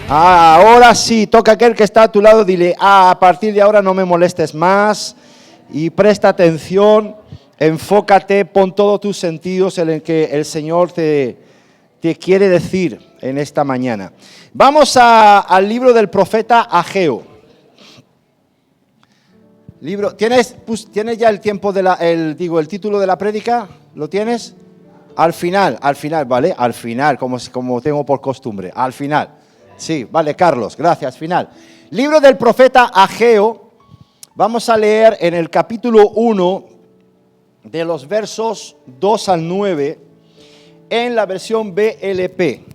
Ahora sí, toca a aquel que está a tu lado, dile, a partir de ahora no me molestes más y presta atención, enfócate, pon todos tus sentidos en el que el Señor te quiere decir en esta mañana. Vamos al libro del profeta Ageo. ¿Tienes ya el tiempo el título de la prédica? ¿Lo tienes? Al final, ¿vale? Al final, como tengo por costumbre, al final. Sí, vale, Carlos, gracias, final. Libro del profeta Ageo, vamos a leer en el capítulo 1, de los versos 2 al 9, en la versión BLP.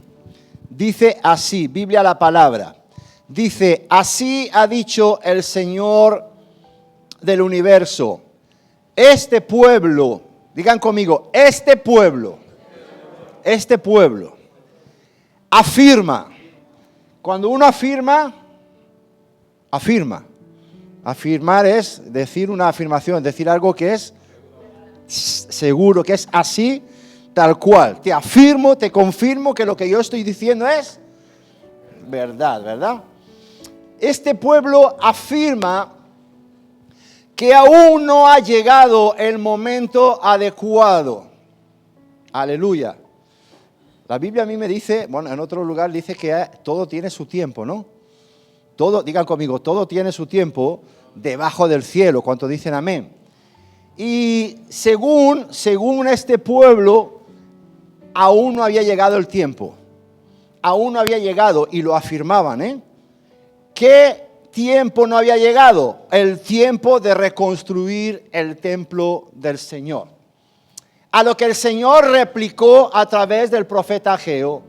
Dice así, Biblia la palabra, dice, así ha dicho el Señor del universo, este pueblo, digan conmigo, este pueblo, afirma. Cuando uno afirma. Afirmar es decir una afirmación, decir algo que es seguro, que es así, tal cual. Te afirmo, te confirmo que lo que yo estoy diciendo es verdad, ¿verdad? Este pueblo afirma que aún no ha llegado el momento adecuado. Aleluya. La Biblia a mí me dice, bueno, en otro lugar dice que todo tiene su tiempo, ¿no? Todo, digan conmigo, todo tiene su tiempo debajo del cielo. ¿Cuántos dicen amén? Y según este pueblo, aún no había llegado el tiempo. Aún no había llegado, y lo afirmaban, ¿eh? ¿Qué tiempo no había llegado? El tiempo de reconstruir el templo del Señor. A lo que el Señor replicó a través del profeta Ageo,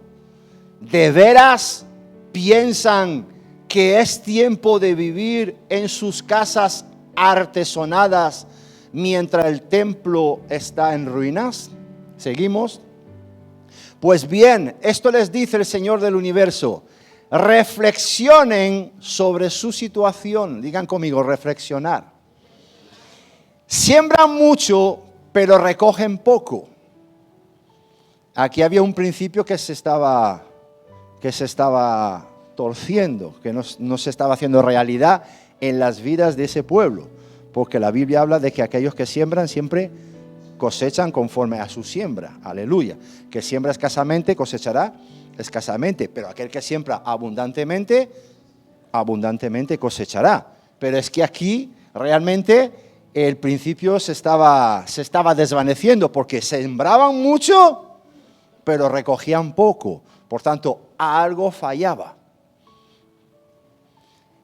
¿de veras piensan que es tiempo de vivir en sus casas artesonadas mientras el templo está en ruinas? ¿Seguimos? Pues bien, esto les dice el Señor del universo, reflexionen sobre su situación. Digan conmigo, reflexionar. Siembran mucho, pero recogen poco. Aquí había un principio que se estaba torciendo, que no se estaba haciendo realidad en las vidas de ese pueblo, porque la Biblia habla de que aquellos que siembran siempre cosechan conforme a su siembra. Aleluya. Que siembra escasamente, cosechará escasamente, pero aquel que siembra abundantemente, abundantemente cosechará. Pero es que aquí realmente el principio se estaba desvaneciendo, porque sembraban mucho, pero recogían poco. Por tanto, algo fallaba.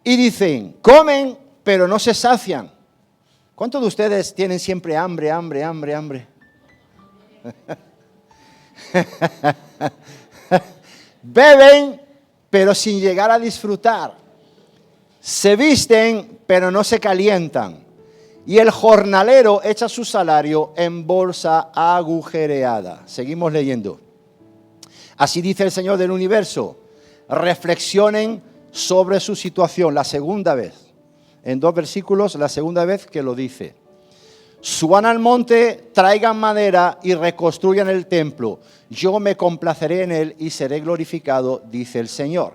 Y dicen, comen, pero no se sacian. ¿Cuántos de ustedes tienen siempre hambre? Beben, pero sin llegar a disfrutar. Se visten, pero no se calientan. Y el jornalero echa su salario en bolsa agujereada. Seguimos leyendo. Así dice el Señor del universo. Reflexionen sobre su situación. La segunda vez. En 2 versículos, la segunda vez que lo dice. Suban al monte, traigan madera y reconstruyan el templo. Yo me complaceré en él y seré glorificado, dice el Señor.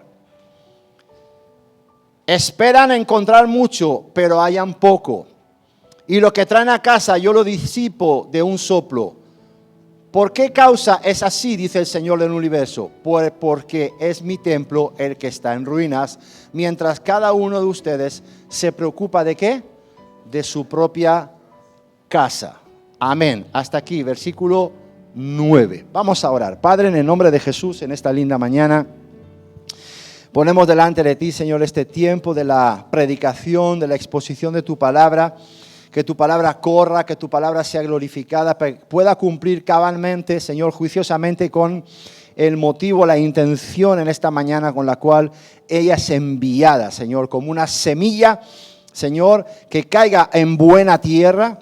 Esperan encontrar mucho, pero hallan poco. Y lo que traen a casa yo lo disipo de un soplo. ¿Por qué causa es así? Dice el Señor del universo. Porque es mi templo el que está en ruinas, mientras cada uno de ustedes se preocupa ¿de qué? De su propia casa. Amén. Hasta aquí, versículo 9. Vamos a orar. Padre, en el nombre de Jesús, en esta linda mañana, ponemos delante de ti, Señor, este tiempo de la predicación, de la exposición de tu palabra. Que tu palabra corra, que tu palabra sea glorificada, pueda cumplir cabalmente, Señor, juiciosamente con el motivo, la intención en esta mañana con la cual ella es enviada, Señor, como una semilla, Señor, que caiga en buena tierra,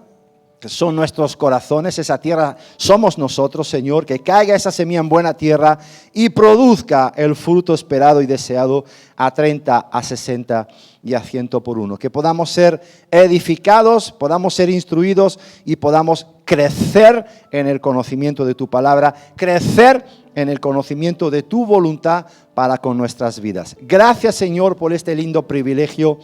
que son nuestros corazones, esa tierra somos nosotros, Señor, que caiga esa semilla en buena tierra y produzca el fruto esperado y deseado a 30, a 60 y a 100 por uno. Que podamos ser edificados, podamos ser instruidos y podamos crecer en el conocimiento de tu palabra, crecer en el conocimiento de tu voluntad para con nuestras vidas. Gracias, Señor, por este lindo privilegio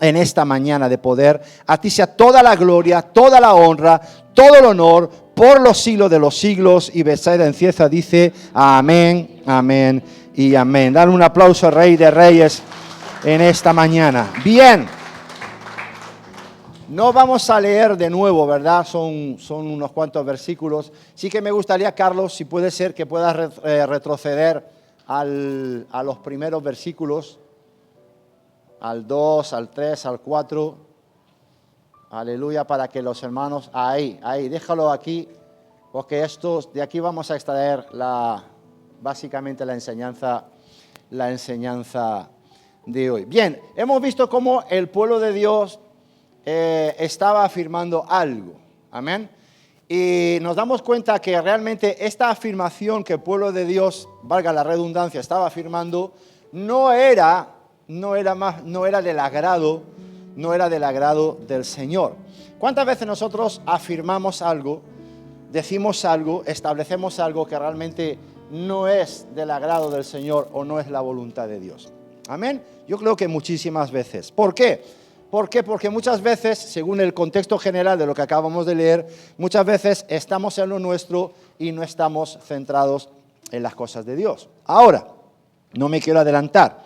en esta mañana de poder. A ti sea toda la gloria, toda la honra, todo el honor por los siglos de los siglos. Y Betsaida en Cieza dice amén, amén y amén. Dale un aplauso al Rey de Reyes en esta mañana. Bien. No vamos a leer de nuevo, ¿verdad? Son unos cuantos versículos. Sí que me gustaría, Carlos, si puede ser, que puedas retroceder a los primeros versículos, al 2, al 3, al 4. Aleluya, para que los hermanos... Ahí, déjalo aquí, porque de aquí vamos a extraer básicamente la enseñanza de hoy. Bien, hemos visto cómo el pueblo de Dios estaba afirmando algo, amén, y nos damos cuenta que realmente esta afirmación que el pueblo de Dios, valga la redundancia, estaba afirmando, no era del agrado del Señor. ¿Cuántas veces nosotros afirmamos algo, decimos algo, establecemos algo que realmente no es del agrado del Señor o no es la voluntad de Dios? Amén. Yo creo que muchísimas veces. ¿Por qué? ¿Por qué? Porque muchas veces, según el contexto general de lo que acabamos de leer, muchas veces estamos en lo nuestro y no estamos centrados en las cosas de Dios. Ahora, no me quiero adelantar.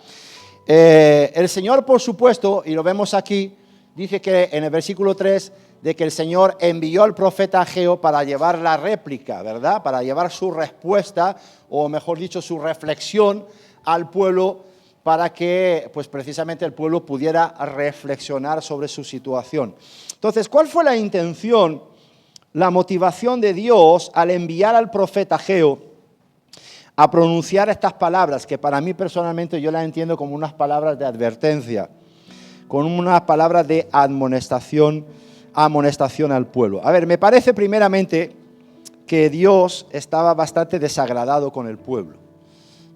El Señor, por supuesto, y lo vemos aquí, dice que en el versículo 3, de que el Señor envió al profeta Ageo para llevar la réplica, ¿verdad? Para llevar su respuesta, o mejor dicho, su reflexión al pueblo, para que pues precisamente el pueblo pudiera reflexionar sobre su situación. Entonces, ¿cuál fue la intención, la motivación de Dios al enviar al profeta Ageo a pronunciar estas palabras, que para mí personalmente yo las entiendo como unas palabras de advertencia, como unas palabras de amonestación al pueblo? A ver, me parece primeramente que Dios estaba bastante desagradado con el pueblo.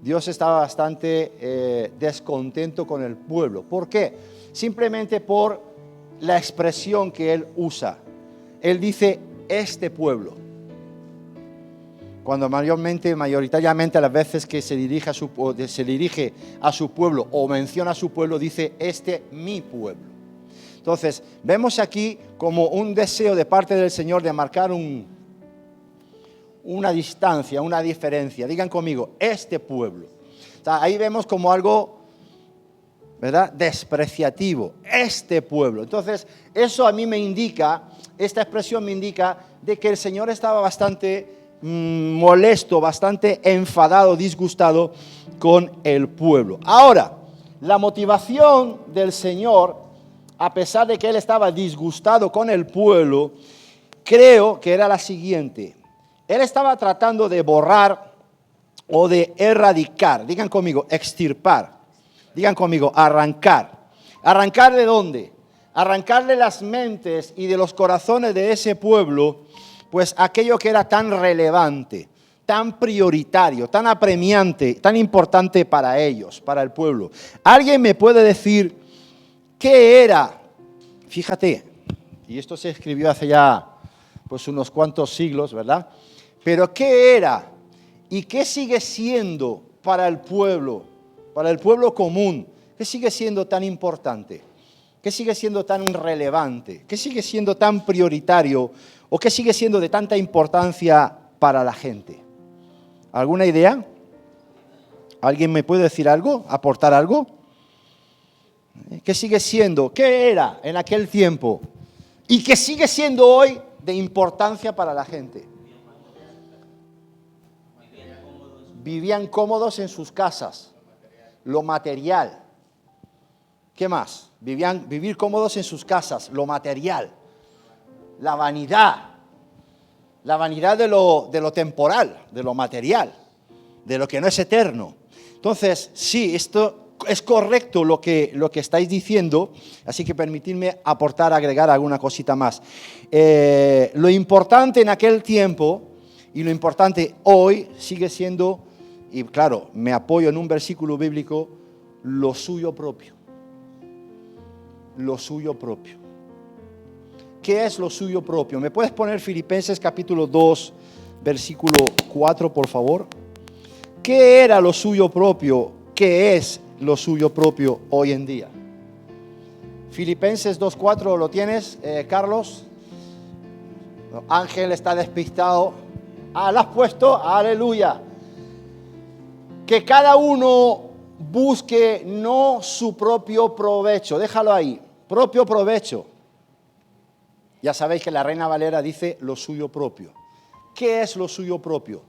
Dios estaba bastante descontento con el pueblo. ¿Por qué? Simplemente por la expresión que él usa. Él dice, este pueblo. Cuando mayoritariamente a las veces que se dirige a su pueblo o menciona a su pueblo, dice, mi pueblo. Entonces, vemos aquí como un deseo de parte del Señor de marcar una distancia, una diferencia. Digan conmigo, este pueblo. O sea, ahí vemos como algo, ¿verdad?, despreciativo, este pueblo. Entonces, eso a mí me indica, esta expresión me indica de que el Señor estaba bastante molesto, bastante enfadado, disgustado con el pueblo. Ahora, la motivación del Señor, a pesar de que Él estaba disgustado con el pueblo, creo que era la siguiente. Él estaba tratando de borrar o de erradicar. Digan conmigo, extirpar. Digan conmigo, arrancar. ¿Arrancar de dónde? Arrancar de las mentes y de los corazones de ese pueblo, pues aquello que era tan relevante, tan prioritario, tan apremiante, tan importante para ellos, para el pueblo. ¿Alguien me puede decir qué era? Fíjate, y esto se escribió hace ya pues unos cuantos siglos, ¿verdad? Pero ¿qué era y qué sigue siendo para el pueblo común? ¿Qué sigue siendo tan importante? ¿Qué sigue siendo tan relevante? ¿Qué sigue siendo tan prioritario? ¿O qué sigue siendo de tanta importancia para la gente? ¿Alguna idea? ¿Alguien me puede decir algo? ¿Aportar algo? ¿Qué sigue siendo? ¿Qué era en aquel tiempo? ¿Y qué sigue siendo hoy de importancia para la gente? Vivían cómodos en sus casas, lo material. ¿Qué más? Vivir cómodos en sus casas, lo material. La vanidad de lo temporal, de lo material, de lo que no es eterno. Entonces, sí, esto es correcto lo que estáis diciendo, así que permitidme agregar alguna cosita más. Lo importante en aquel tiempo y lo importante hoy sigue siendo, y claro, me apoyo en un versículo bíblico, lo suyo propio. Lo suyo propio. ¿Qué es lo suyo propio? ¿Me puedes poner Filipenses capítulo 2, versículo 4, por favor? ¿Qué era lo suyo propio? ¿Qué es lo suyo propio hoy en día? Filipenses 2:4, ¿lo tienes, Carlos? No, Ángel está despistado. ¿Lo has puesto? Aleluya. Que cada uno busque no su propio provecho. Déjalo ahí. Propio provecho. Ya sabéis que la Reina Valera dice lo suyo propio. ¿Qué es lo suyo propio?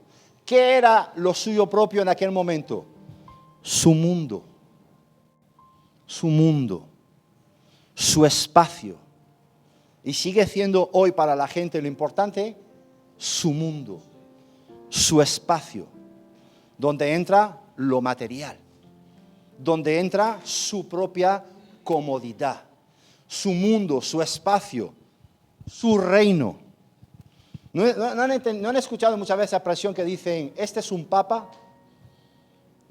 ¿Qué era lo suyo propio en aquel momento? Su mundo. Su mundo. Su espacio. Y sigue siendo hoy para la gente lo importante, su mundo, su espacio, donde entra lo material, donde entra su propia comodidad, su mundo, su espacio, su reino. ¿No han escuchado muchas veces la expresión que dicen, este es un papa?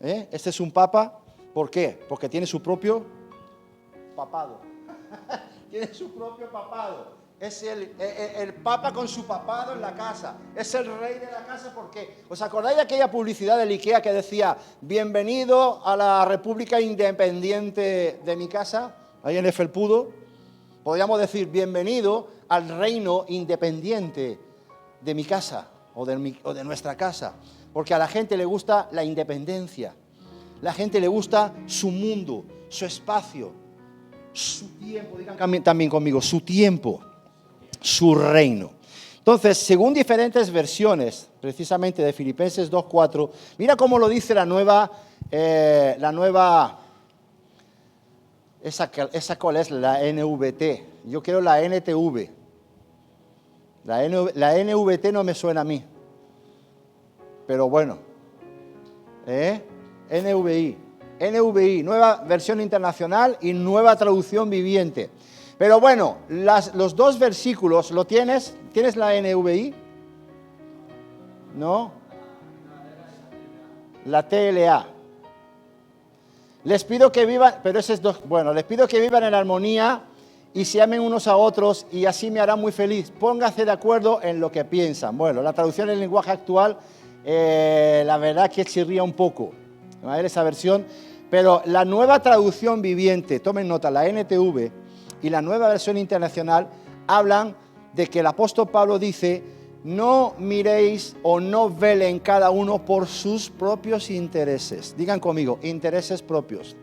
Este es un papa, ¿por qué? Porque tiene su propio papado. Tiene su propio papado. Es el papa con su papado en la casa. Es el rey de la casa. ¿Por qué? ¿Os acordáis de aquella publicidad del IKEA que decía, bienvenido a la República Independiente de mi casa, ahí en el Felpudo? Podríamos decir, bienvenido al reino independiente de mi casa o de nuestra casa. Porque a la gente le gusta la independencia. La gente le gusta su mundo, su espacio. Su tiempo, digan también conmigo, su tiempo, su reino. Entonces, según diferentes versiones, precisamente de Filipenses 2:4, mira cómo lo dice la nueva, esa cuál es, la NVT. Yo quiero la NTV. La NVT no me suena a mí, pero bueno, NVI, nueva versión internacional y nueva traducción viviente. Pero bueno, los dos versículos, ¿lo tienes? ¿Tienes la NVI? ¿No? La TLA. Les pido que vivan, pero ese es les pido que vivan en armonía y se amen unos a otros y así me harán muy feliz. Pónganse de acuerdo en lo que piensan. Bueno, la traducción en lenguaje actual, la verdad que chirría un poco. A ver esa versión. Pero la nueva traducción viviente, tomen nota, la NTV y la nueva versión internacional hablan de que el apóstol Pablo dice, no miréis o no velen cada uno por sus propios intereses. Digan conmigo, intereses propios.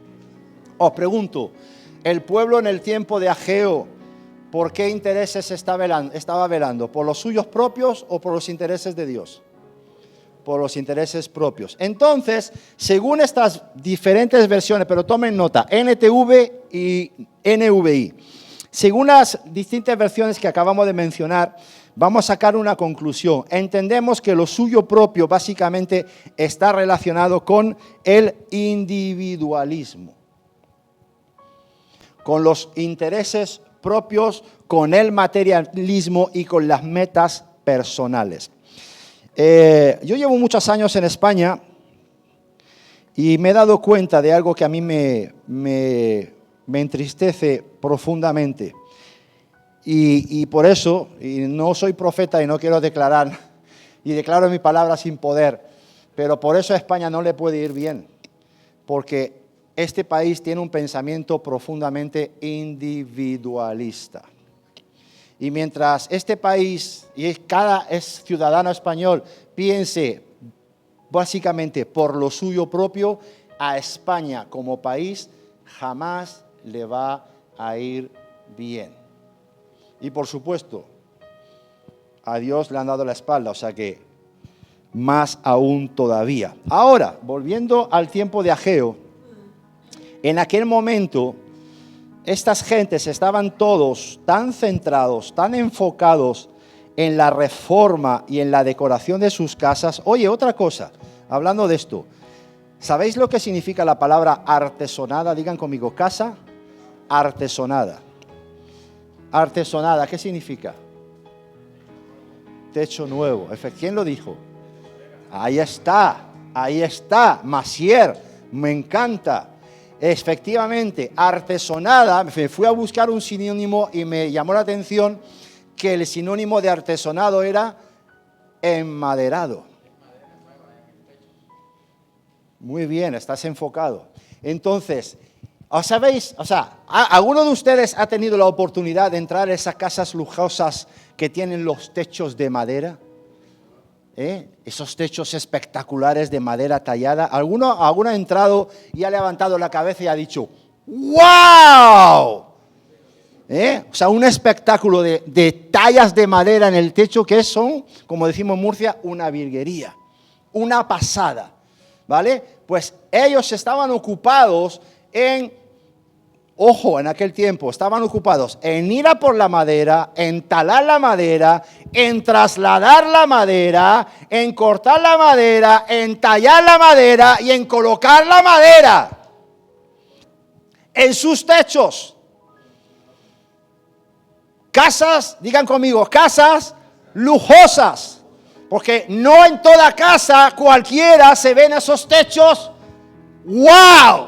Os pregunto, el pueblo en el tiempo de Ageo, ¿por qué intereses estaba velando? ¿Por los suyos propios o por los intereses de Dios? Por los intereses propios. Entonces, según estas diferentes versiones, pero tomen nota, NTV y NVI, según las distintas versiones que acabamos de mencionar, vamos a sacar una conclusión. Entendemos que lo suyo propio básicamente está relacionado con el individualismo, con los intereses propios, con el materialismo y con las metas personales. Yo llevo muchos años en España y me he dado cuenta de algo que a mí me entristece profundamente. Y por eso, y no soy profeta y no quiero declarar, y declaro mi palabra sin poder, pero por eso a España no le puede ir bien, porque este país tiene un pensamiento profundamente individualista. Y mientras este país y cada ciudadano español piense básicamente por lo suyo propio, a España como país jamás le va a ir bien. Y por supuesto, a Dios le han dado la espalda, o sea que más aún todavía. Ahora, volviendo al tiempo de Ageo, en aquel momento estas gentes estaban todos tan centrados, tan enfocados en la reforma y en la decoración de sus casas. Oye, otra cosa, hablando de esto, ¿sabéis lo que significa la palabra artesonada? Digan conmigo, casa artesonada. Artesonada, ¿qué significa? Techo nuevo. ¿Quién lo dijo? Ahí está, Macier, me encanta. Efectivamente, artesonada, me fui a buscar un sinónimo y me llamó la atención que el sinónimo de artesonado era enmaderado. Muy bien, estás enfocado. Entonces, ¿sabéis? ¿Alguno de ustedes ha tenido la oportunidad de entrar a esas casas lujosas que tienen los techos de madera? Esos techos espectaculares de madera tallada. ¿Alguno ha entrado y ha levantado la cabeza y ha dicho, ¡wow! Un espectáculo de tallas de madera en el techo que son, como decimos en Murcia, una virguería, una pasada, ¿vale? Pues ellos estaban ocupados en aquel tiempo, estaban ocupados en ir a por la madera, en talar la madera, en trasladar la madera, en cortar la madera, en tallar la madera y en colocar la madera en sus techos. Casas, digan conmigo, casas lujosas, porque no en toda casa cualquiera se ven esos techos. ¡Wow!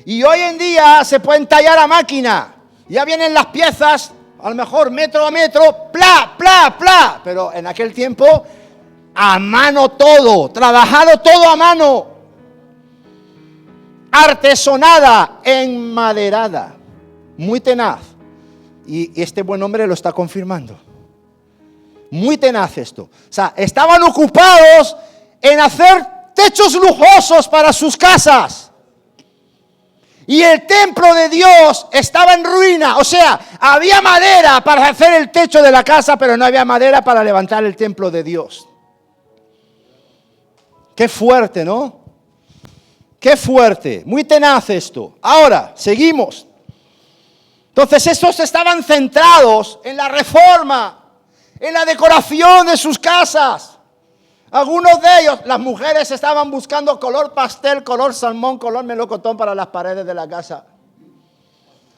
Y hoy en día se pueden tallar a máquina. Ya vienen las piezas, a lo mejor metro a metro, ¡pla, pla, pla! Pero en aquel tiempo, a mano todo, trabajado todo a mano. Artesonada, enmaderada, muy tenaz. Y este buen hombre lo está confirmando. Muy tenaz esto. Estaban ocupados en hacer techos lujosos para sus casas. Y el templo de Dios estaba en ruina. Había madera para hacer el techo de la casa, pero no había madera para levantar el templo de Dios. Qué fuerte, ¿no? Qué fuerte. Muy tenaz esto. Ahora, seguimos. Entonces, estos estaban centrados en la reforma, en la decoración de sus casas. Algunos de ellos, las mujeres estaban buscando color pastel, color salmón, color melocotón para las paredes de la casa.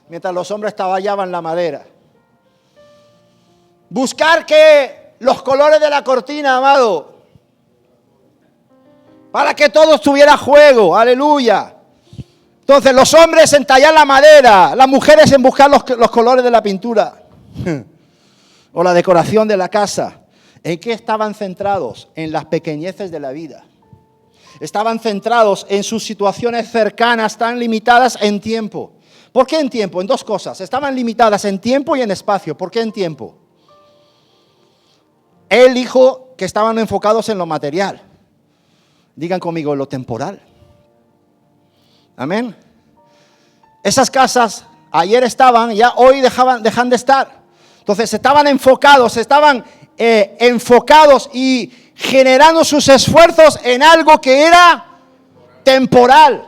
Mientras los hombres tallaban la madera. Buscar que los colores de la cortina, amado, para que todo estuviera a juego, aleluya. Entonces, los hombres en tallar la madera, las mujeres en buscar los colores de la pintura o la decoración de la casa. ¿En qué estaban centrados? En las pequeñeces de la vida. Estaban centrados en sus situaciones cercanas, tan limitadas en tiempo. ¿Por qué en tiempo? En dos cosas. Estaban limitadas en tiempo y en espacio. ¿Por qué en tiempo? Él dijo que estaban enfocados en lo material. Digan conmigo, en lo temporal. Amén. Esas casas ayer estaban, ya hoy dejan de estar. Entonces estaban enfocados y generando sus esfuerzos en algo que era temporal.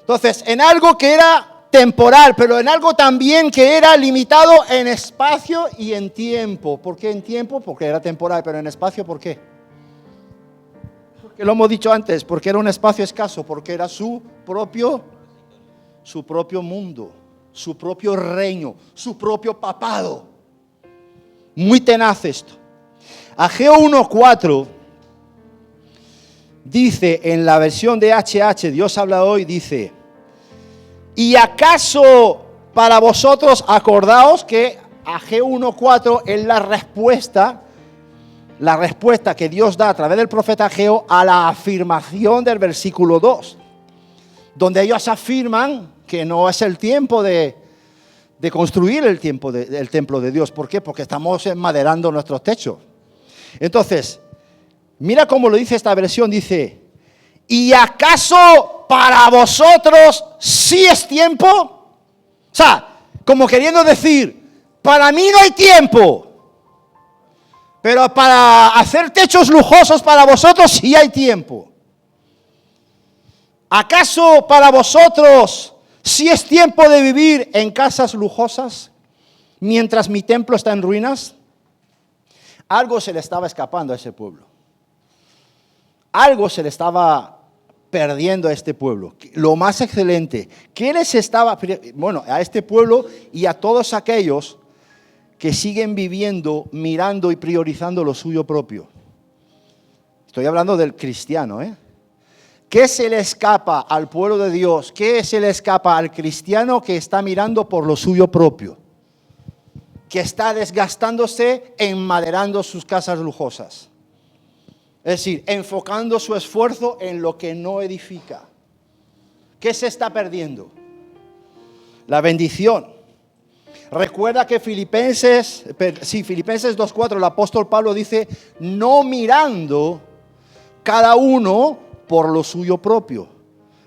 Entonces, en algo que era temporal, pero en algo también que era limitado en espacio y en tiempo. ¿Por qué en tiempo? Porque era temporal, pero en espacio, ¿por qué? Porque lo hemos dicho antes, porque era un espacio escaso, porque era su propio mundo, su propio reino, su propio papado. Muy tenaz esto. Ageo 1:4 dice en la versión de HH, Dios habla hoy, dice: ¿y acaso para vosotros acordaos que Ageo 1:4 es la respuesta que Dios da a través del profeta Ageo a la afirmación del versículo 2, donde ellos afirman que no es el tiempo de construir el templo de Dios. ¿Por qué? Porque estamos enmaderando nuestros techos. Entonces, mira cómo lo dice esta versión, dice: ¿y acaso para vosotros sí es tiempo? O sea, como queriendo decir, para mí no hay tiempo, pero para hacer techos lujosos para vosotros sí hay tiempo. ¿Acaso para vosotros sí es tiempo de vivir en casas lujosas mientras mi templo está en ruinas? Algo se le estaba escapando a ese pueblo. Algo se le estaba perdiendo a este pueblo. Lo más excelente, ¿qué les estaba? Bueno, a este pueblo y a todos aquellos que siguen viviendo, mirando y priorizando lo suyo propio. Estoy hablando del cristiano, ¿eh? ¿Qué se le escapa al pueblo de Dios? ¿Qué se le escapa al cristiano que está mirando por lo suyo propio? Que está desgastándose enmaderando sus casas lujosas. Es decir, enfocando su esfuerzo en lo que no edifica. ¿Qué se está perdiendo? La bendición. Recuerda que Filipenses 2:4, el apóstol Pablo dice, no mirando cada uno por lo suyo propio.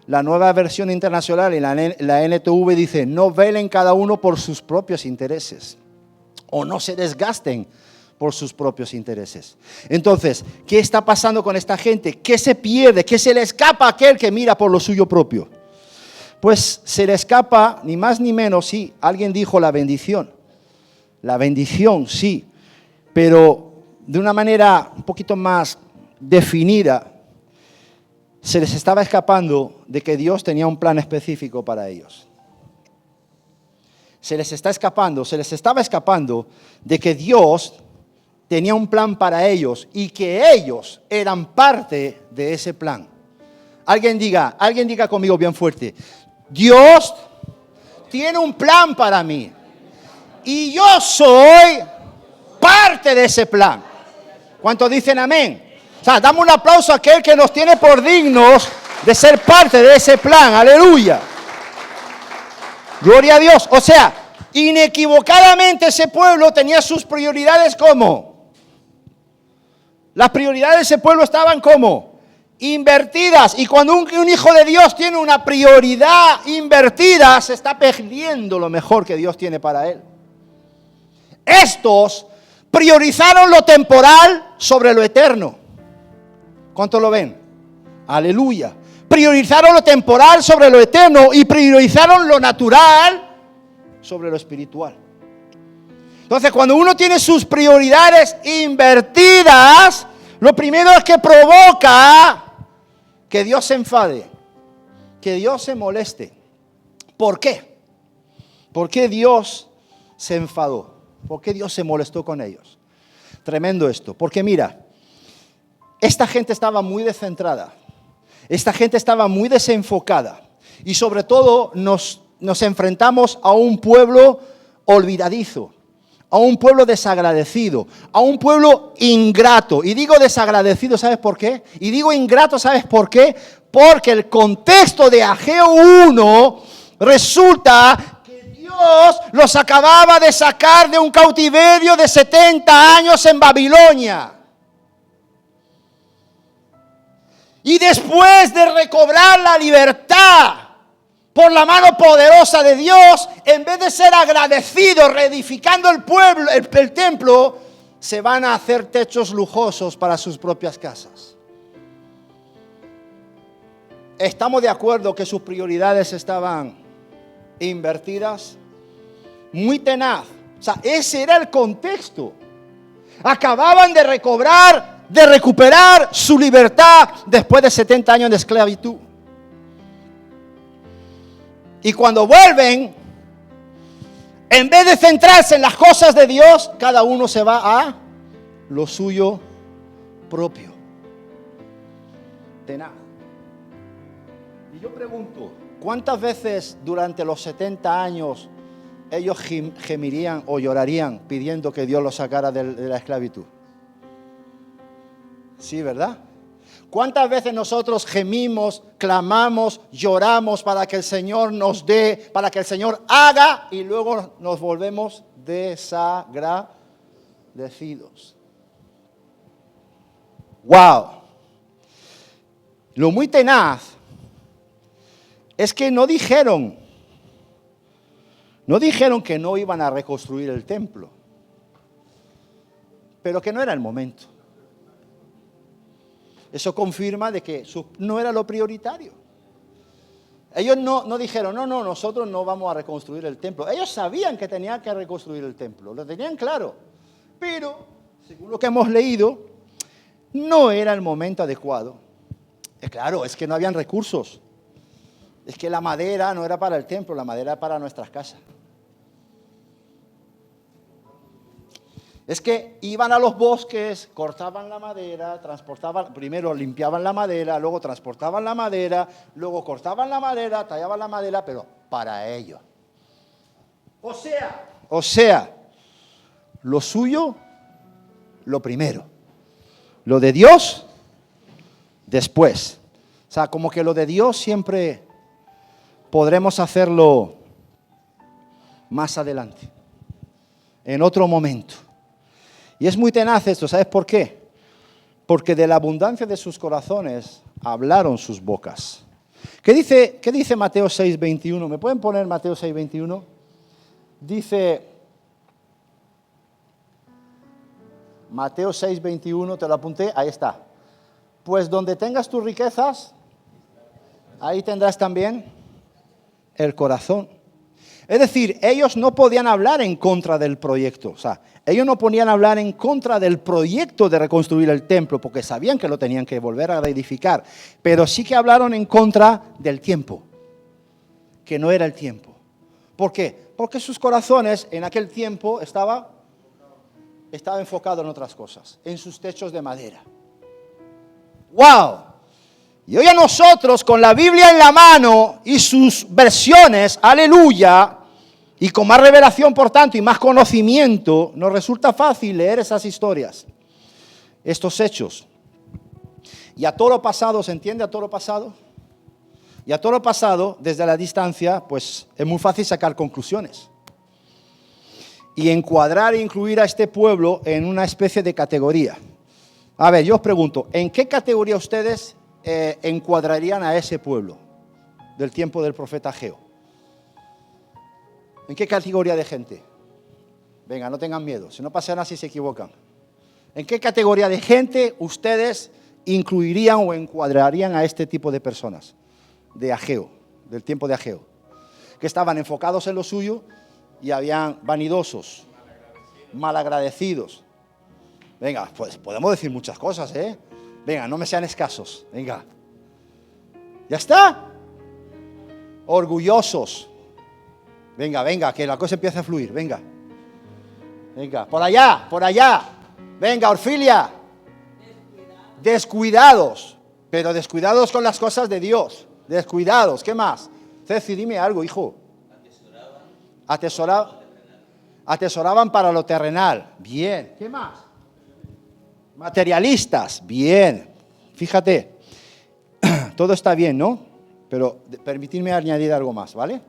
La Nueva Versión Internacional y la NTV dice, no velen cada uno por sus propios intereses, o no se desgasten por sus propios intereses. Entonces, ¿qué está pasando con esta gente? ¿Qué se pierde? ¿Qué se le escapa a aquel que mira por lo suyo propio? Pues se le escapa, ni más ni menos, sí, alguien dijo la bendición. La bendición, sí, pero de una manera un poquito más definida, se les estaba escapando de que Dios tenía un plan específico para ellos. Se les estaba escapando de que Dios tenía un plan para ellos y que ellos eran parte de ese plan. Alguien diga conmigo bien fuerte, Dios tiene un plan para mí y yo soy parte de ese plan. ¿Cuántos dicen amén? O sea, dame un aplauso a aquel que nos tiene por dignos de ser parte de ese plan. Aleluya. Gloria a Dios. O sea, inequivocadamente ese pueblo tenía sus prioridades como. Las prioridades de ese pueblo estaban como invertidas. Y cuando un hijo de Dios tiene una prioridad invertida, se está perdiendo lo mejor que Dios tiene para él. Estos priorizaron lo temporal sobre lo eterno. ¿Cuántos lo ven? Aleluya. Priorizaron lo temporal sobre lo eterno y priorizaron lo natural sobre lo espiritual. Entonces, cuando uno tiene sus prioridades invertidas, lo primero es que provoca que Dios se enfade, que Dios se moleste. ¿Por qué? ¿Por qué Dios se enfadó? ¿Por qué Dios se molestó con ellos? Tremendo esto, porque mira, esta gente estaba muy descentrada, esta gente estaba muy desenfocada y sobre todo nos enfrentamos a un pueblo olvidadizo, a un pueblo desagradecido, a un pueblo ingrato. Y digo desagradecido, ¿sabes por qué? Y digo ingrato, ¿sabes por qué? Porque el contexto de Ageo 1 resulta que Dios los acababa de sacar de un cautiverio de 70 años en Babilonia. Y después de recobrar la libertad por la mano poderosa de Dios, en vez de ser agradecidos, reedificando el pueblo, el templo, se van a hacer techos lujosos para sus propias casas. Estamos de acuerdo que sus prioridades estaban invertidas, muy tenaz. O sea, ese era el contexto. Acababan de recuperar su libertad después de 70 años de esclavitud. Y cuando vuelven, en vez de centrarse en las cosas de Dios, cada uno se va a lo suyo propio. Tenaz. Y yo pregunto, ¿cuántas veces durante los 70 años ellos gemirían o llorarían pidiendo que Dios los sacara de la esclavitud? Sí, ¿verdad? ¿Cuántas veces nosotros gemimos, clamamos, lloramos para que el Señor nos dé, para que el Señor haga y luego nos volvemos desagradecidos? ¡Wow! Lo muy tenaz es que no dijeron que no iban a reconstruir el templo, pero que no era el momento. Eso confirma de que no era lo prioritario. Ellos no dijeron, no, nosotros no vamos a reconstruir el templo. Ellos sabían que tenían que reconstruir el templo, lo tenían claro. Pero, según lo que hemos leído, no era el momento adecuado. Claro, es que no habían recursos. Es que la madera no era para el templo, la madera era para nuestras casas. Es que iban a los bosques, cortaban la madera, transportaban, primero limpiaban la madera, luego transportaban la madera, luego cortaban la madera, tallaban la madera, pero para ellos. O sea, lo suyo, lo primero. Lo de Dios, después. O sea, como que lo de Dios siempre podremos hacerlo más adelante, en otro momento. Y es muy tenaz esto, ¿sabes por qué? Porque de la abundancia de sus corazones hablaron sus bocas. ¿Qué dice Mateo 6:21? ¿Me pueden poner Mateo 6:21? Dice Mateo 6:21, te lo apunté, ahí está. Pues donde tengas tus riquezas, ahí tendrás también el corazón. Es decir, ellos no podían hablar en contra del proyecto. O sea, ellos no podían hablar en contra del proyecto de reconstruir el templo, porque sabían que lo tenían que volver a reedificar. Pero sí que hablaron en contra del tiempo, que no era el tiempo. ¿Por qué? Porque sus corazones en aquel tiempo estaba enfocado en otras cosas, en sus techos de madera. ¡Wow! Y hoy a nosotros, con la Biblia en la mano y sus versiones, aleluya, y con más revelación, por tanto, y más conocimiento, nos resulta fácil leer esas historias, estos hechos. Y a todo lo pasado, ¿se entiende? A todo lo pasado. Y a todo lo pasado, desde la distancia, pues es muy fácil sacar conclusiones. Y encuadrar e incluir a este pueblo en una especie de categoría. A ver, yo os pregunto, ¿en qué categoría ustedes encuadrarían a ese pueblo del tiempo del profeta Ageo? ¿En qué categoría de gente? Venga, no tengan miedo, si no pasa nada si se equivocan. ¿En qué categoría de gente ustedes incluirían o encuadrarían a este tipo de personas? De Ageo, del tiempo de Ageo, que estaban enfocados en lo suyo y habían vanidosos, malagradecidos. Venga, pues podemos decir muchas cosas, ¿eh? Venga, no me sean escasos, venga. ¿Ya está? Orgullosos. Venga, que la cosa empieza a fluir, venga. Venga, por allá. Venga, Orfilia. Descuidados, pero descuidados con las cosas de Dios. Descuidados, ¿qué más? Ceci, dime algo, hijo. Atesoraban para lo terrenal. Bien. ¿Qué más? Materialistas. Bien. Fíjate, todo está bien, ¿no? Pero permitidme añadir algo más, ¿vale?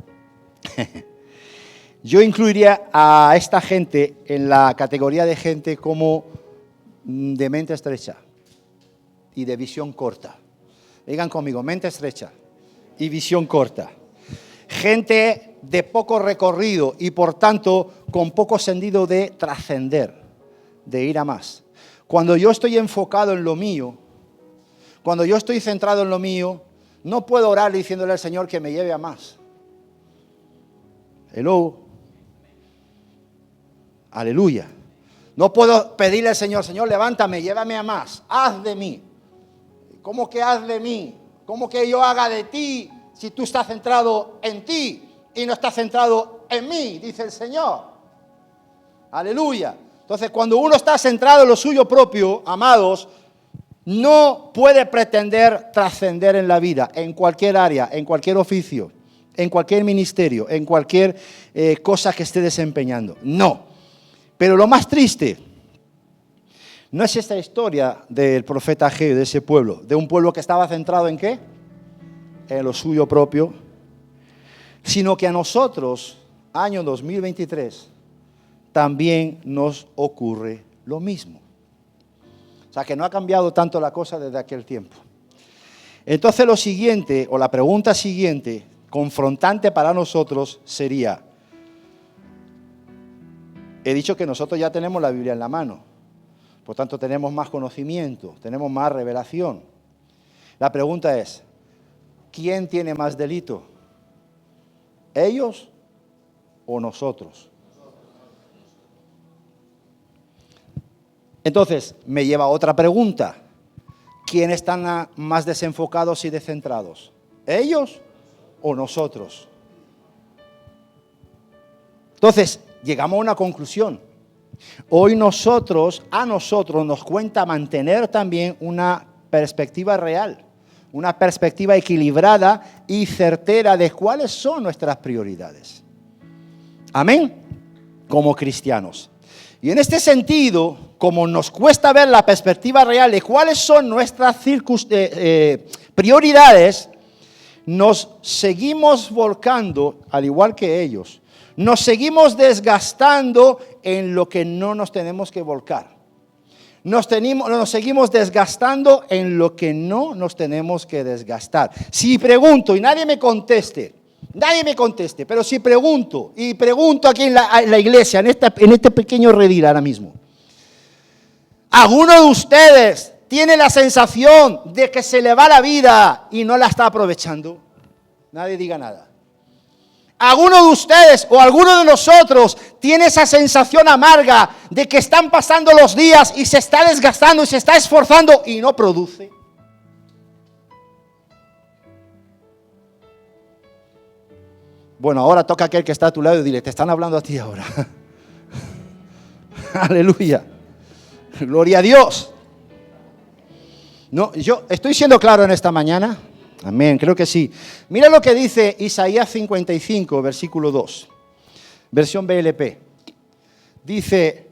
Yo incluiría a esta gente en la categoría de gente como de mente estrecha y de visión corta. Digan conmigo, mente estrecha y visión corta. Gente de poco recorrido y por tanto con poco sentido de trascender, de ir a más. Cuando yo estoy enfocado en lo mío, cuando yo estoy centrado en lo mío, no puedo orar diciéndole al Señor que me lleve a más. Hello. Aleluya. No puedo pedirle al Señor, Señor, levántame, llévame a más, haz de mí. ¿Cómo que haz de mí? ¿Cómo que yo haga de ti si tú estás centrado en ti y no estás centrado en mí? Dice el Señor. Aleluya. Entonces, cuando uno está centrado en lo suyo propio, amados, no puede pretender trascender en la vida, en cualquier área, en cualquier oficio, en cualquier ministerio, en cualquier cosa que esté desempeñando. No. Pero lo más triste no es esta historia del profeta Ageo, de ese pueblo, de un pueblo que estaba centrado ¿en qué? En lo suyo propio, sino que a nosotros, año 2023, también nos ocurre lo mismo. O sea, que no ha cambiado tanto la cosa desde aquel tiempo. Entonces lo siguiente, o la pregunta siguiente, confrontante para nosotros, sería, he dicho que nosotros ya tenemos la Biblia en la mano, por tanto tenemos más conocimiento, tenemos más revelación. La pregunta es, ¿quién tiene más delito? ¿Ellos o nosotros? Entonces, me lleva a otra pregunta. ¿Quiénes están más desenfocados y descentrados? ¿Ellos o nosotros? Entonces, llegamos a una conclusión. Hoy a nosotros nos cuenta mantener también una perspectiva real, una perspectiva equilibrada y certera de cuáles son nuestras prioridades. Amén, como cristianos. Y en este sentido, como nos cuesta ver la perspectiva real de cuáles son nuestras prioridades, nos seguimos volcando, al igual que ellos, nos seguimos desgastando en lo que no nos tenemos que volcar. Nos seguimos desgastando en lo que no nos tenemos que desgastar. Si pregunto y nadie me conteste, pero si pregunto aquí en la iglesia, en este pequeño redil ahora mismo, ¿alguno de ustedes tiene la sensación de que se le va la vida y no la está aprovechando? Nadie diga nada. ¿Alguno de ustedes o alguno de nosotros tiene esa sensación amarga de que están pasando los días y se está desgastando y se está esforzando y no produce? Bueno, ahora toca a aquel que está a tu lado y dile, te están hablando a ti ahora. Aleluya. Gloria a Dios. No, yo estoy siendo claro en esta mañana. Amén, creo que sí. Mira lo que dice Isaías 55, versículo 2, versión BLP. Dice,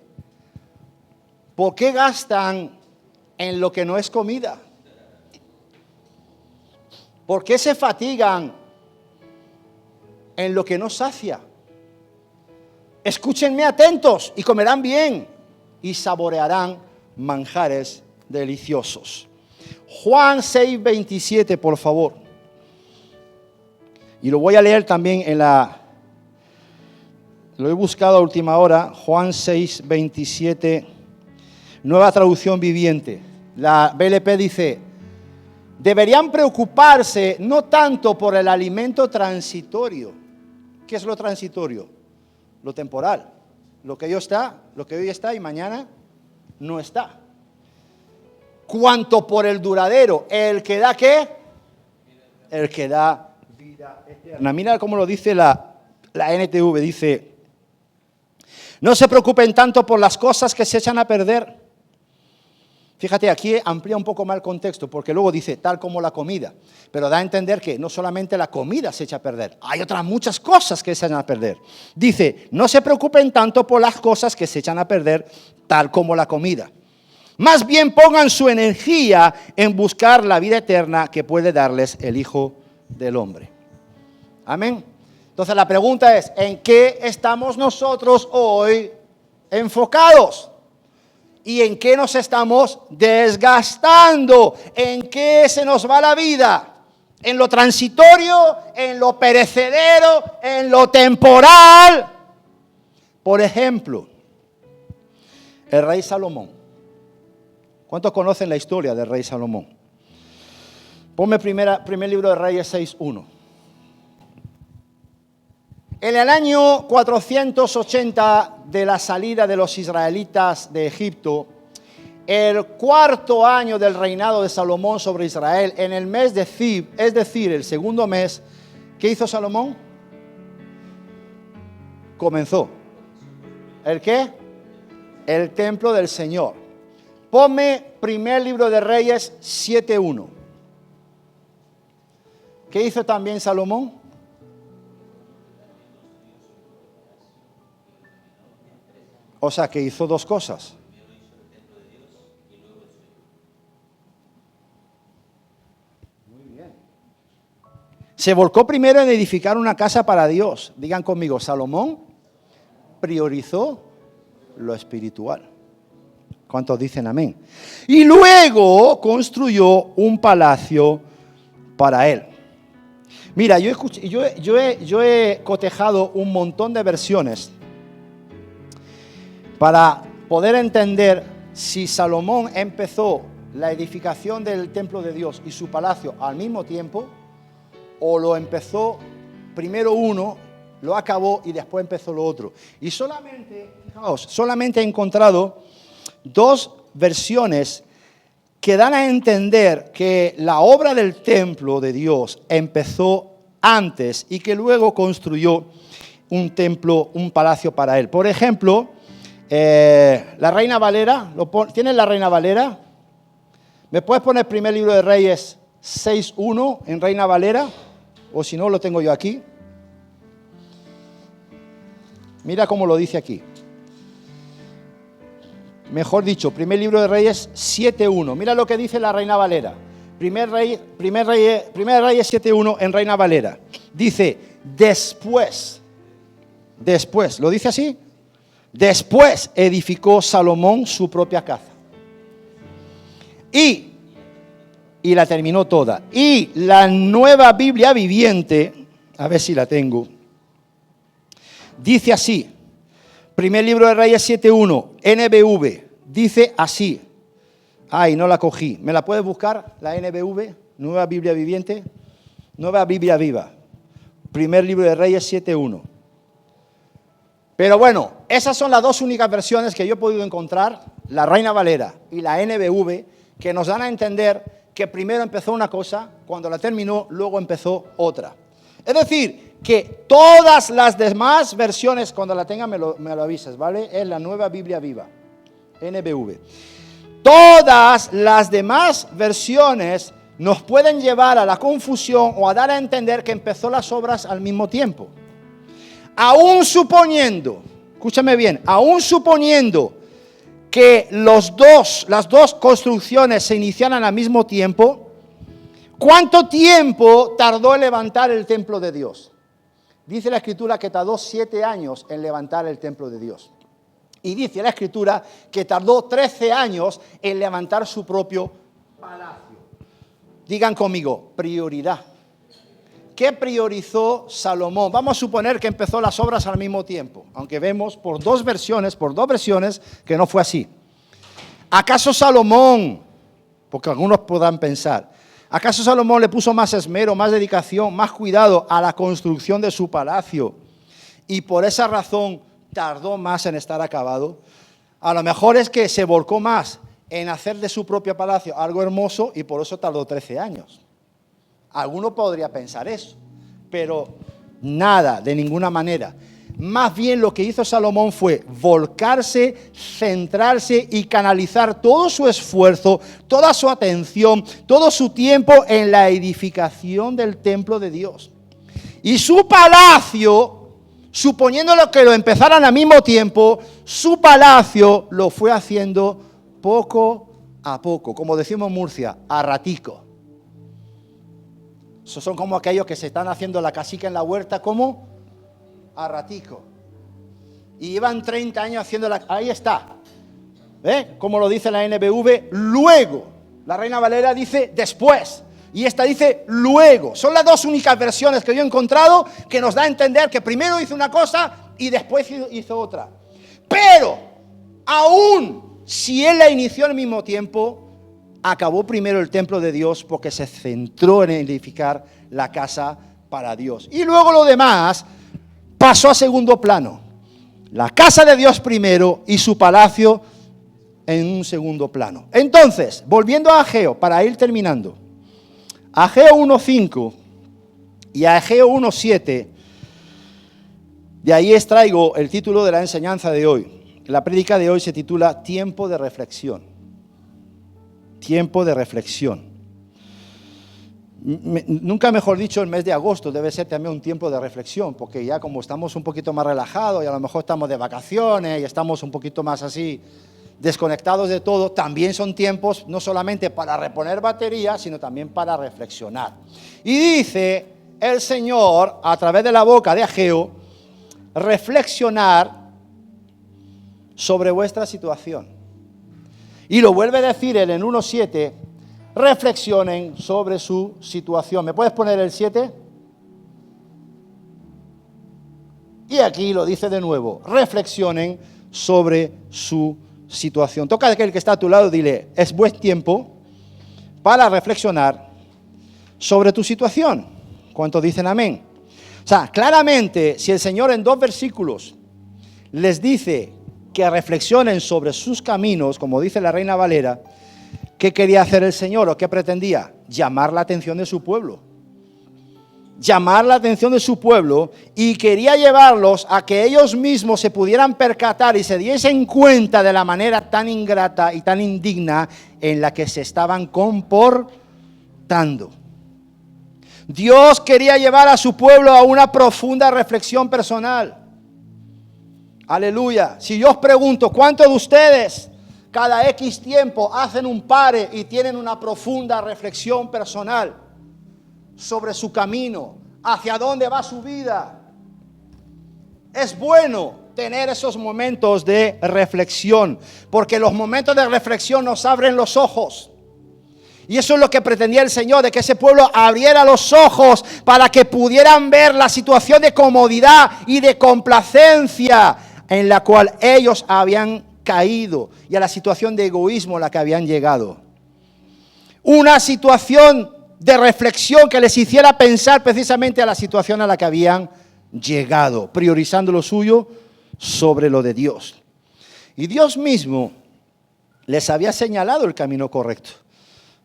¿por qué gastan en lo que no es comida? ¿Por qué se fatigan en lo que no sacia? Escúchenme atentos y comerán bien y saborearán manjares deliciosos. Juan 6:27, por favor. Y lo voy a leer también lo he buscado a última hora, Juan 6:27, nueva traducción viviente. La BLP dice, deberían preocuparse no tanto por el alimento transitorio. ¿Qué es lo transitorio? Lo temporal. Lo que hoy está y mañana no está. Cuanto por el duradero, el que da ¿qué? El que da vida eterna. Mira cómo lo dice la NTV, dice, no se preocupen tanto por las cosas que se echan a perder. Fíjate, aquí amplía un poco más el contexto, porque luego dice, tal como la comida, pero da a entender que no solamente la comida se echa a perder, hay otras muchas cosas que se echan a perder. Dice, no se preocupen tanto por las cosas que se echan a perder, tal como la comida. Más bien pongan su energía en buscar la vida eterna que puede darles el Hijo del Hombre. Amén. Entonces la pregunta es, ¿en qué estamos nosotros hoy enfocados? ¿Y en qué nos estamos desgastando? ¿En qué se nos va la vida? ¿En lo transitorio? ¿En lo perecedero? ¿En lo temporal? Por ejemplo, el rey Salomón. ¿Cuántos conocen la historia del rey Salomón? Ponme primer libro de Reyes 6:1. En el año 480 de la salida de los israelitas de Egipto, el cuarto año del reinado de Salomón sobre Israel, en el mes de Zib, es decir, el segundo mes, ¿qué hizo Salomón? Comenzó. ¿El qué? El templo del Señor. Ponme primer libro de Reyes 7:1. ¿Qué hizo también Salomón? O sea, que hizo dos cosas. Muy bien. Se volcó primero en edificar una casa para Dios. Digan conmigo, Salomón priorizó lo espiritual. ¿Cuántos dicen amén? Y luego construyó un palacio para él. Mira, yo he cotejado un montón de versiones para poder entender si Salomón empezó la edificación del templo de Dios y su palacio al mismo tiempo, o lo empezó primero uno, lo acabó y después empezó lo otro. Y solamente he encontrado dos versiones que dan a entender que la obra del templo de Dios empezó antes y que luego construyó un templo, un palacio para él. Por ejemplo, la Reina Valera, ¿tienes la Reina Valera? ¿Me puedes poner primer libro de Reyes 6:1 en Reina Valera? O si no, lo tengo yo aquí. Mira cómo lo dice aquí. mejor dicho, primer libro de Reyes 7.1. Mira lo que dice la Reina Valera. Primer Reyes 7.1 en Reina Valera. Dice, después, ¿lo dice así? Después edificó Salomón su propia casa. Y la terminó toda. Y la Nueva Biblia Viviente, a ver si la tengo, dice así. Primer libro de Reyes 7.1, NBV, dice así. Ay, no la cogí. ¿Me la puedes buscar? La NBV, Nueva Biblia Viviente, Nueva Biblia Viva. Primer libro de Reyes 7.1. Pero bueno, esas son las dos únicas versiones que yo he podido encontrar, la Reina Valera y la NBV, que nos dan a entender que primero empezó una cosa, cuando la terminó, luego empezó otra. Es decir, que todas las demás versiones, cuando la tenga me lo avisas, ¿vale? Es la Nueva Biblia Viva, NBV. Todas las demás versiones nos pueden llevar a la confusión o a dar a entender que empezó las obras al mismo tiempo. Aún suponiendo, escúchame bien, aún suponiendo que las dos construcciones se iniciaran al mismo tiempo, ¿cuánto tiempo tardó en levantar el templo de Dios? Dice la Escritura que tardó 7 años en levantar el templo de Dios. Y dice la Escritura que tardó 13 años en levantar su propio palacio. Digan conmigo, prioridad. ¿Qué priorizó Salomón? Vamos a suponer que empezó las obras al mismo tiempo, aunque vemos por dos versiones que no fue así. ¿Acaso Salomón, porque algunos podrán pensar, acaso Salomón le puso más esmero, más dedicación, más cuidado a la construcción de su palacio y por esa razón tardó más en estar acabado? A lo mejor es que se volcó más en hacer de su propio palacio algo hermoso y por eso tardó 13 años. Alguno podría pensar eso, pero nada, de ninguna manera. Más bien lo que hizo Salomón fue volcarse, centrarse y canalizar todo su esfuerzo, toda su atención, todo su tiempo en la edificación del templo de Dios. Y su palacio, suponiéndolo que lo empezaran al mismo tiempo, su palacio lo fue haciendo poco a poco, como decimos en Murcia, a ratico. Esos son como aquellos que se están haciendo la casica en la huerta, ¿cómo? A ratico. Y llevan 30 años haciéndola. Ahí está. Como lo dice la NBV, luego. La Reina Valera dice después. Y esta dice luego. Son las dos únicas versiones que yo he encontrado que nos da a entender que primero hizo una cosa y después hizo otra. Pero, aún si él la inició al mismo tiempo, acabó primero el templo de Dios porque se centró en edificar la casa para Dios. Y luego lo demás pasó a segundo plano. La casa de Dios primero y su palacio en un segundo plano. Entonces, volviendo a Ageo, para ir terminando. Ageo 1.5 y Ageo 1.7, de ahí extraigo el título de la enseñanza de hoy. La prédica de hoy se titula Tiempo de reflexión. Tiempo de reflexión. Nunca mejor dicho, el mes de agosto debe ser también un tiempo de reflexión, porque ya como estamos un poquito más relajados y a lo mejor estamos de vacaciones y estamos un poquito más así desconectados de todo, también son tiempos no solamente para reponer batería, sino también para reflexionar. Y dice el Señor a través de la boca de Ageo, reflexionar sobre vuestra situación. Y lo vuelve a decir él en 1.7, reflexionen sobre su situación. ¿Me puedes poner el 7? Y aquí lo dice de nuevo, reflexionen sobre su situación. Toca a aquel que está a tu lado, dile, es buen tiempo para reflexionar sobre tu situación. ¿Cuántos dicen amén? O sea, claramente, si el Señor en 2 versículos les dice que reflexionen sobre sus caminos, como dice la Reina Valera, ¿qué quería hacer el Señor o qué pretendía? Llamar la atención de su pueblo. Llamar la atención de su pueblo y quería llevarlos a que ellos mismos se pudieran percatar y se diesen cuenta de la manera tan ingrata y tan indigna en la que se estaban comportando. Dios quería llevar a su pueblo a una profunda reflexión personal. Aleluya. Si yo os pregunto, ¿cuántos de ustedes cada X tiempo hacen un pare y tienen una profunda reflexión personal sobre su camino, hacia dónde va su vida. Es bueno tener esos momentos de reflexión, porque los momentos de reflexión nos abren los ojos. Y eso es lo que pretendía el Señor, de que ese pueblo abriera los ojos para que pudieran ver la situación de comodidad y de complacencia en la cual ellos habían caído y a la situación de egoísmo a la que habían llegado. Una situación de reflexión que les hiciera pensar precisamente a la situación a la que habían llegado, priorizando lo suyo sobre lo de Dios. Y Dios mismo les había señalado el camino correcto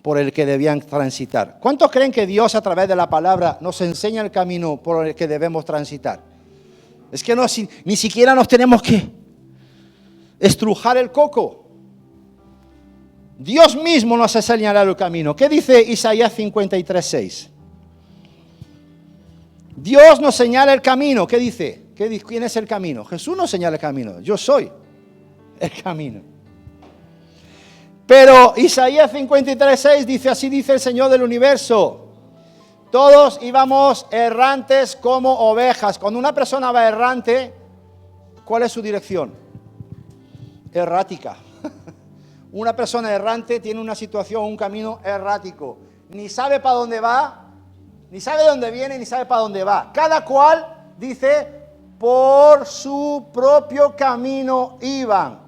por el que debían transitar. ¿Cuántos creen que Dios a través de la palabra nos enseña el camino por el que debemos transitar? Es que ni siquiera nos tenemos que estrujar el coco. Dios mismo nos ha señalado el camino. ¿Qué dice Isaías 53:6? Dios nos señala el camino. ¿Qué dice? ¿Quién es el camino? Jesús nos señala el camino. Yo soy el camino. Pero Isaías 53:6 dice, así dice el Señor del universo: todos íbamos errantes como ovejas. Cuando una persona va errante, ¿cuál es su dirección? Errática. Una persona errante tiene una situación, un camino errático. Ni sabe para dónde va, ni sabe de dónde viene, ni sabe para dónde va. Cada cual, dice, por su propio camino iban.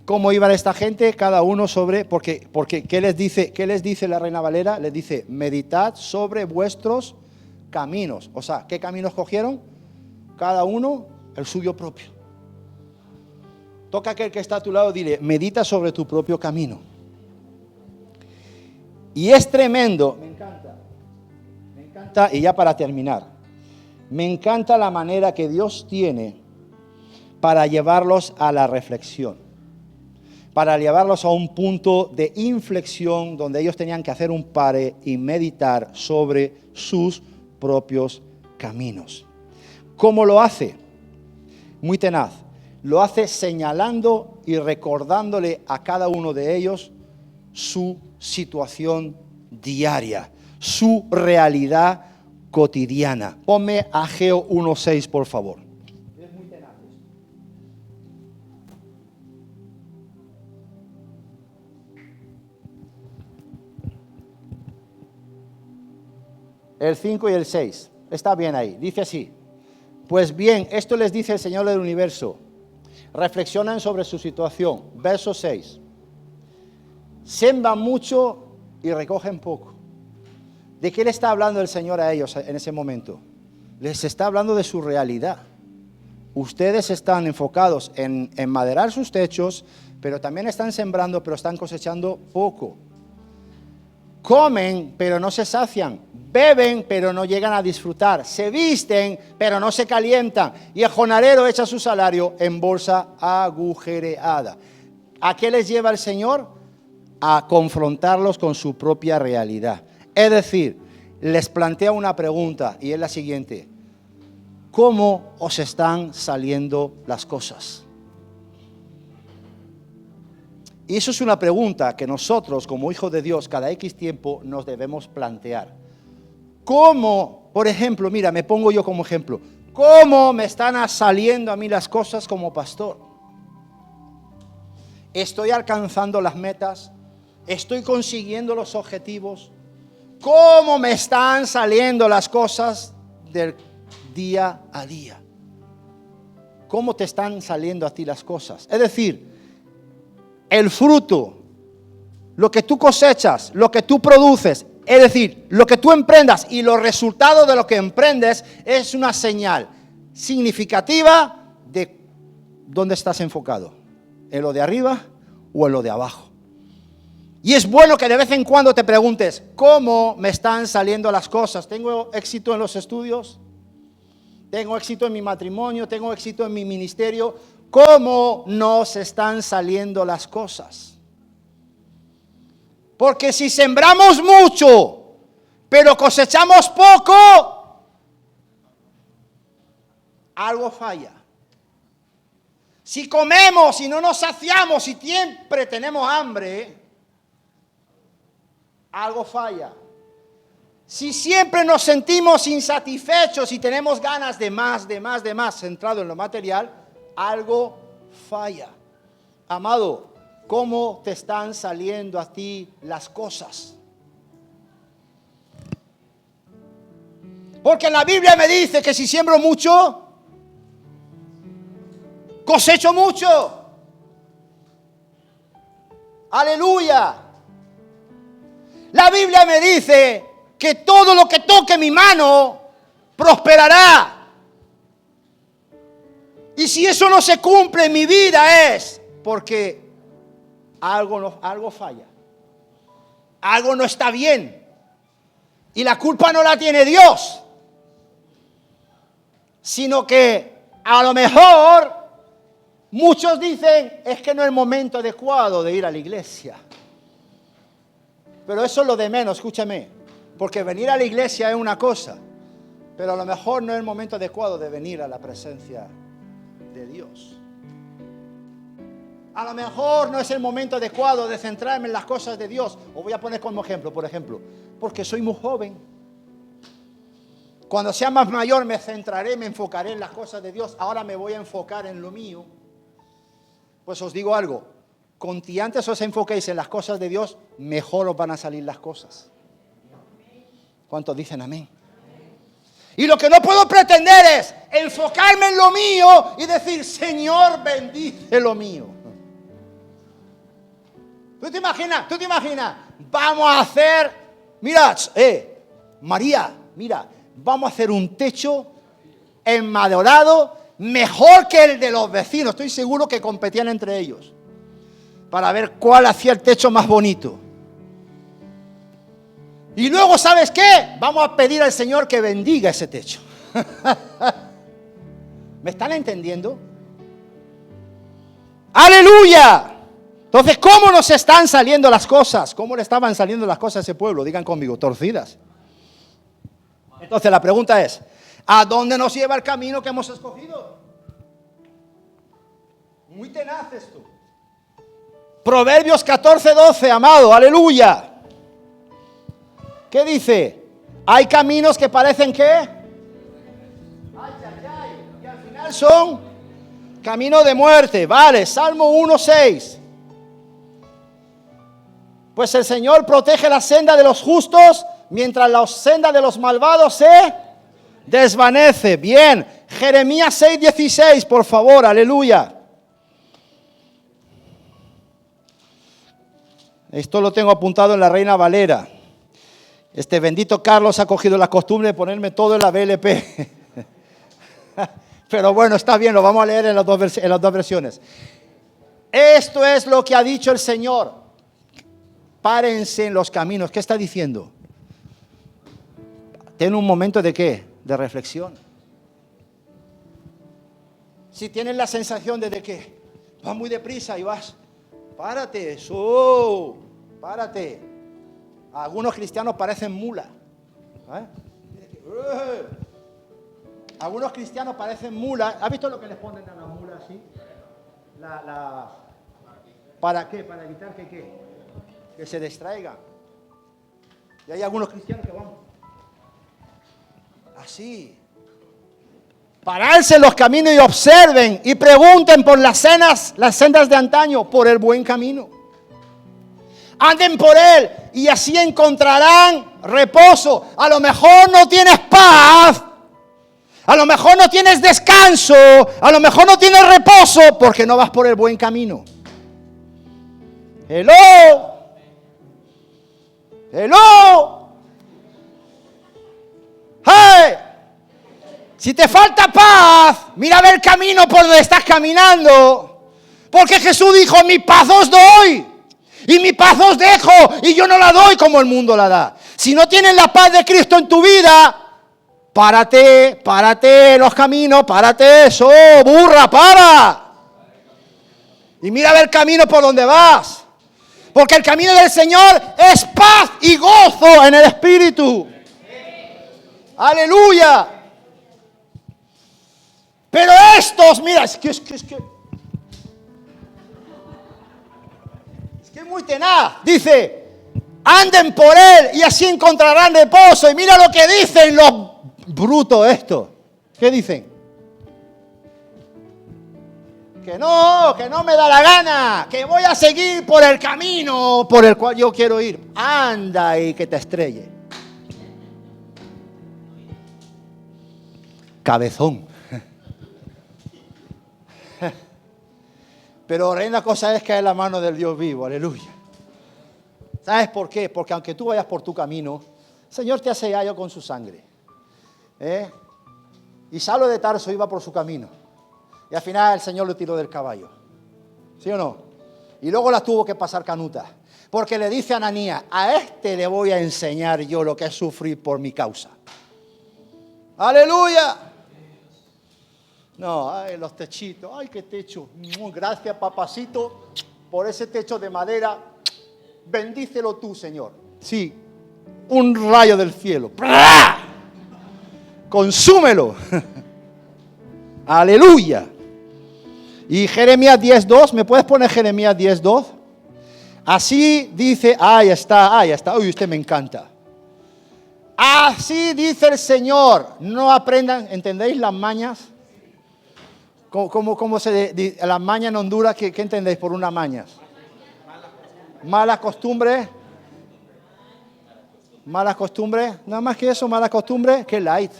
¿Cómo iban esta gente? Cada uno sobre, porque ¿qué les dice la Reina Valera? Les dice, meditad sobre vuestros caminos. O sea, ¿qué caminos cogieron? Cada uno el suyo propio. Toca a aquel que está a tu lado, dile, medita sobre tu propio camino. Y es tremendo, me encanta, y ya para terminar, me encanta la manera que Dios tiene para llevarlos a la reflexión, para llevarlos a un punto de inflexión donde ellos tenían que hacer un pare y meditar sobre sus propios caminos. ¿Cómo lo hace? Muy tenaz. Lo hace señalando y recordándole a cada uno de ellos su situación diaria, su realidad cotidiana. Ponme Ageo 1:6, por favor. Es muy tenaz. El 5 y el 6. Está bien ahí. Dice así. Pues bien, esto les dice el Señor del universo. Reflexionan sobre su situación. Verso 6. Siembran mucho y recogen poco. ¿De qué le está hablando el Señor a ellos en ese momento? Les está hablando de su realidad. Ustedes están enfocados en maderar sus techos, pero también están sembrando, pero están cosechando poco. Comen, pero no se sacian. Beben, pero no llegan a disfrutar. Se visten, pero no se calientan. Y el jornalero echa su salario en bolsa agujereada. ¿A qué les lleva el Señor? A confrontarlos con su propia realidad. Es decir, les plantea una pregunta y es la siguiente. ¿Cómo os están saliendo las cosas? Y eso es una pregunta que nosotros, como hijos de Dios, cada X tiempo nos debemos plantear. ¿Cómo, por ejemplo, mira, me pongo yo como ejemplo, cómo me están saliendo a mí las cosas como pastor? ¿Estoy alcanzando las metas? ¿Estoy consiguiendo los objetivos? ¿Cómo me están saliendo las cosas del día a día? ¿Cómo te están saliendo a ti las cosas? Es decir, el fruto, lo que tú cosechas, lo que tú produces, es decir, lo que tú emprendas y los resultados de lo que emprendes es una señal significativa de dónde estás enfocado, en lo de arriba o en lo de abajo. Y es bueno que de vez en cuando te preguntes, ¿cómo me están saliendo las cosas? ¿Tengo éxito en los estudios? ¿Tengo éxito en mi matrimonio? ¿Tengo éxito en mi ministerio? ¿Cómo nos están saliendo las cosas? Porque si sembramos mucho, pero cosechamos poco, algo falla. Si comemos y no nos saciamos y siempre tenemos hambre, algo falla. Si siempre nos sentimos insatisfechos y tenemos ganas de más, centrado en lo material, algo falla. Amado, ¿cómo te están saliendo a ti las cosas? Porque la Biblia me dice que si siembro mucho, cosecho mucho. Aleluya. La Biblia me dice que todo lo que toque mi mano prosperará. Y si eso no se cumple en mi vida es porque algo falla. Algo no está bien. Y la culpa no la tiene Dios, sino que a lo mejor muchos dicen es que no es el momento adecuado de ir a la iglesia. Pero eso es lo de menos, escúchame, porque venir a la iglesia es una cosa, pero a lo mejor no es el momento adecuado de venir a la presencia de Dios. A lo mejor no es el momento adecuado de centrarme en las cosas de Dios. Os voy a poner como ejemplo, por ejemplo, porque soy muy joven. Cuando sea más mayor me centraré, me enfocaré en las cosas de Dios. Ahora me voy a enfocar en lo mío. Pues os digo algo, cuanto antes os enfoquéis en las cosas de Dios, mejor os van a salir las cosas. ¿Cuántos dicen amén? Y lo que no puedo pretender es enfocarme en lo mío y decir, Señor, bendice lo mío. ¿Tú te imaginas? Vamos a hacer, mira, María, mira, vamos a hacer un techo enmadorado mejor que el de los vecinos. Estoy seguro que competían entre ellos para ver cuál hacía el techo más bonito. Y luego, ¿sabes qué? Vamos a pedir al Señor que bendiga ese techo. ¿Me están entendiendo? ¡Aleluya! Entonces, ¿cómo nos están saliendo las cosas? ¿Cómo le estaban saliendo las cosas a ese pueblo? Digan conmigo, torcidas. Entonces, la pregunta es, ¿a dónde nos lleva el camino que hemos escogido? Muy tenaz esto. Proverbios 14:12, amado, aleluya. ¿Qué dice? Hay caminos que parecen ¿qué? Ay, y al final son camino de muerte. Vale, Salmo 1:6. Pues el Señor protege la senda de los justos, mientras la senda de los malvados se desvanece. Bien, Jeremías 6:16, por favor, aleluya. Esto lo tengo apuntado en la Reina Valera. Este bendito Carlos ha cogido la costumbre de ponerme todo en la BLP. Pero bueno, está bien, lo vamos a leer en las dos versiones. Esto es lo que ha dicho el Señor. Párense en los caminos. ¿Qué está diciendo? Ten un momento de ¿qué? De reflexión. Si tienes la sensación de que vas muy deprisa y vas, párate, párate. Algunos cristianos parecen mula. Algunos cristianos parecen mula. ¿Has visto lo que les ponen a la mula así? ¿Para qué? Para evitar que ¿qué? Que se distraigan. Y hay algunos cristianos que van así. Pararse en los caminos y observen y pregunten por las sendas de antaño, por el buen camino. Anden por él y así encontrarán reposo. A lo mejor no tienes paz, a lo mejor no tienes descanso, a lo mejor no tienes reposo porque no vas por el buen camino. Hello. Hey. Si te falta paz, mira a ver el camino por donde estás caminando. Porque Jesús dijo, mi paz os doy. Y mi paz os dejo. Y yo no la doy como el mundo la da. Si no tienes la paz de Cristo en tu vida, párate en los caminos, párate eso, burra, para. Y mira a ver el camino por donde vas. Porque el camino del Señor es paz y gozo en el Espíritu. Aleluya. Pero estos, mira, es que Es muy tenaz. Dice, anden por él y así encontrarán reposo. Y mira lo que dicen los brutos estos. ¿Qué dicen? Que no me da la gana, que voy a seguir por el camino por el cual yo quiero ir. Anda y que te estrelle. Cabezón. Pero la cosa es que es la mano del Dios vivo, aleluya. ¿Sabes por qué? Porque aunque tú vayas por tu camino, el Señor te ha sellado con su sangre. Y Saulo de Tarso iba por su camino. Y al final el Señor lo tiró del caballo. ¿Sí o no? Y luego la tuvo que pasar canuta. Porque le dice a Ananías, a este le voy a enseñar yo lo que es sufrir por mi causa. ¡Aleluya! No, ay, los techitos, ay, qué techo. Gracias, papacito, por ese techo de madera. Bendícelo tú, Señor. Sí, un rayo del cielo. ¡Bra! Consúmelo. Aleluya. Y Jeremías 10:2, ¿me puedes poner Jeremías 10:2? Así dice, ahí está, uy, usted me encanta. Así dice el Señor, no aprendan, ¿entendéis las mañas? ¿Cómo se dice las mañas en Honduras? ¿Qué entendéis por una maña? Malas costumbres. Malas costumbres, nada más que eso, malas costumbres, que light.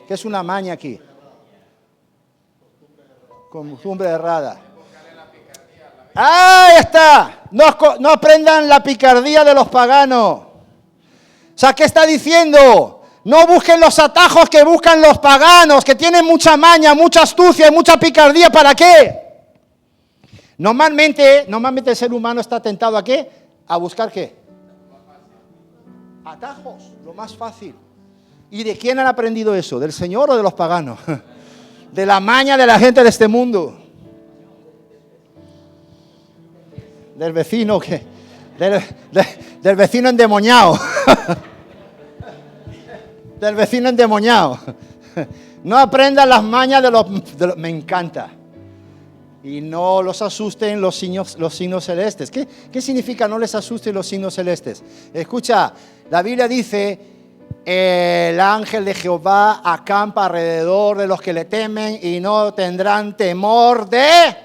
Que es una maña aquí. Costumbre errada. ¡Ahí está! No aprendan la picardía de los paganos. O sea, ¿qué está diciendo? No busquen los atajos que buscan los paganos, que tienen mucha maña, mucha astucia y mucha picardía. ¿Para qué? Normalmente el ser humano está tentado ¿a qué? ¿A buscar qué? Atajos, lo más fácil. ¿Y de quién han aprendido eso? ¿Del Señor o de los paganos? De la maña de la gente de este mundo. Del vecino que... Del vecino endemoniado. Del vecino endemoniado. No aprendan las mañas de los... Me encanta. Y no los asusten los signos celestes. ¿Qué significa no les asusten los signos celestes? Escucha, la Biblia dice... El ángel de Jehová acampa alrededor de los que le temen y no tendrán temor de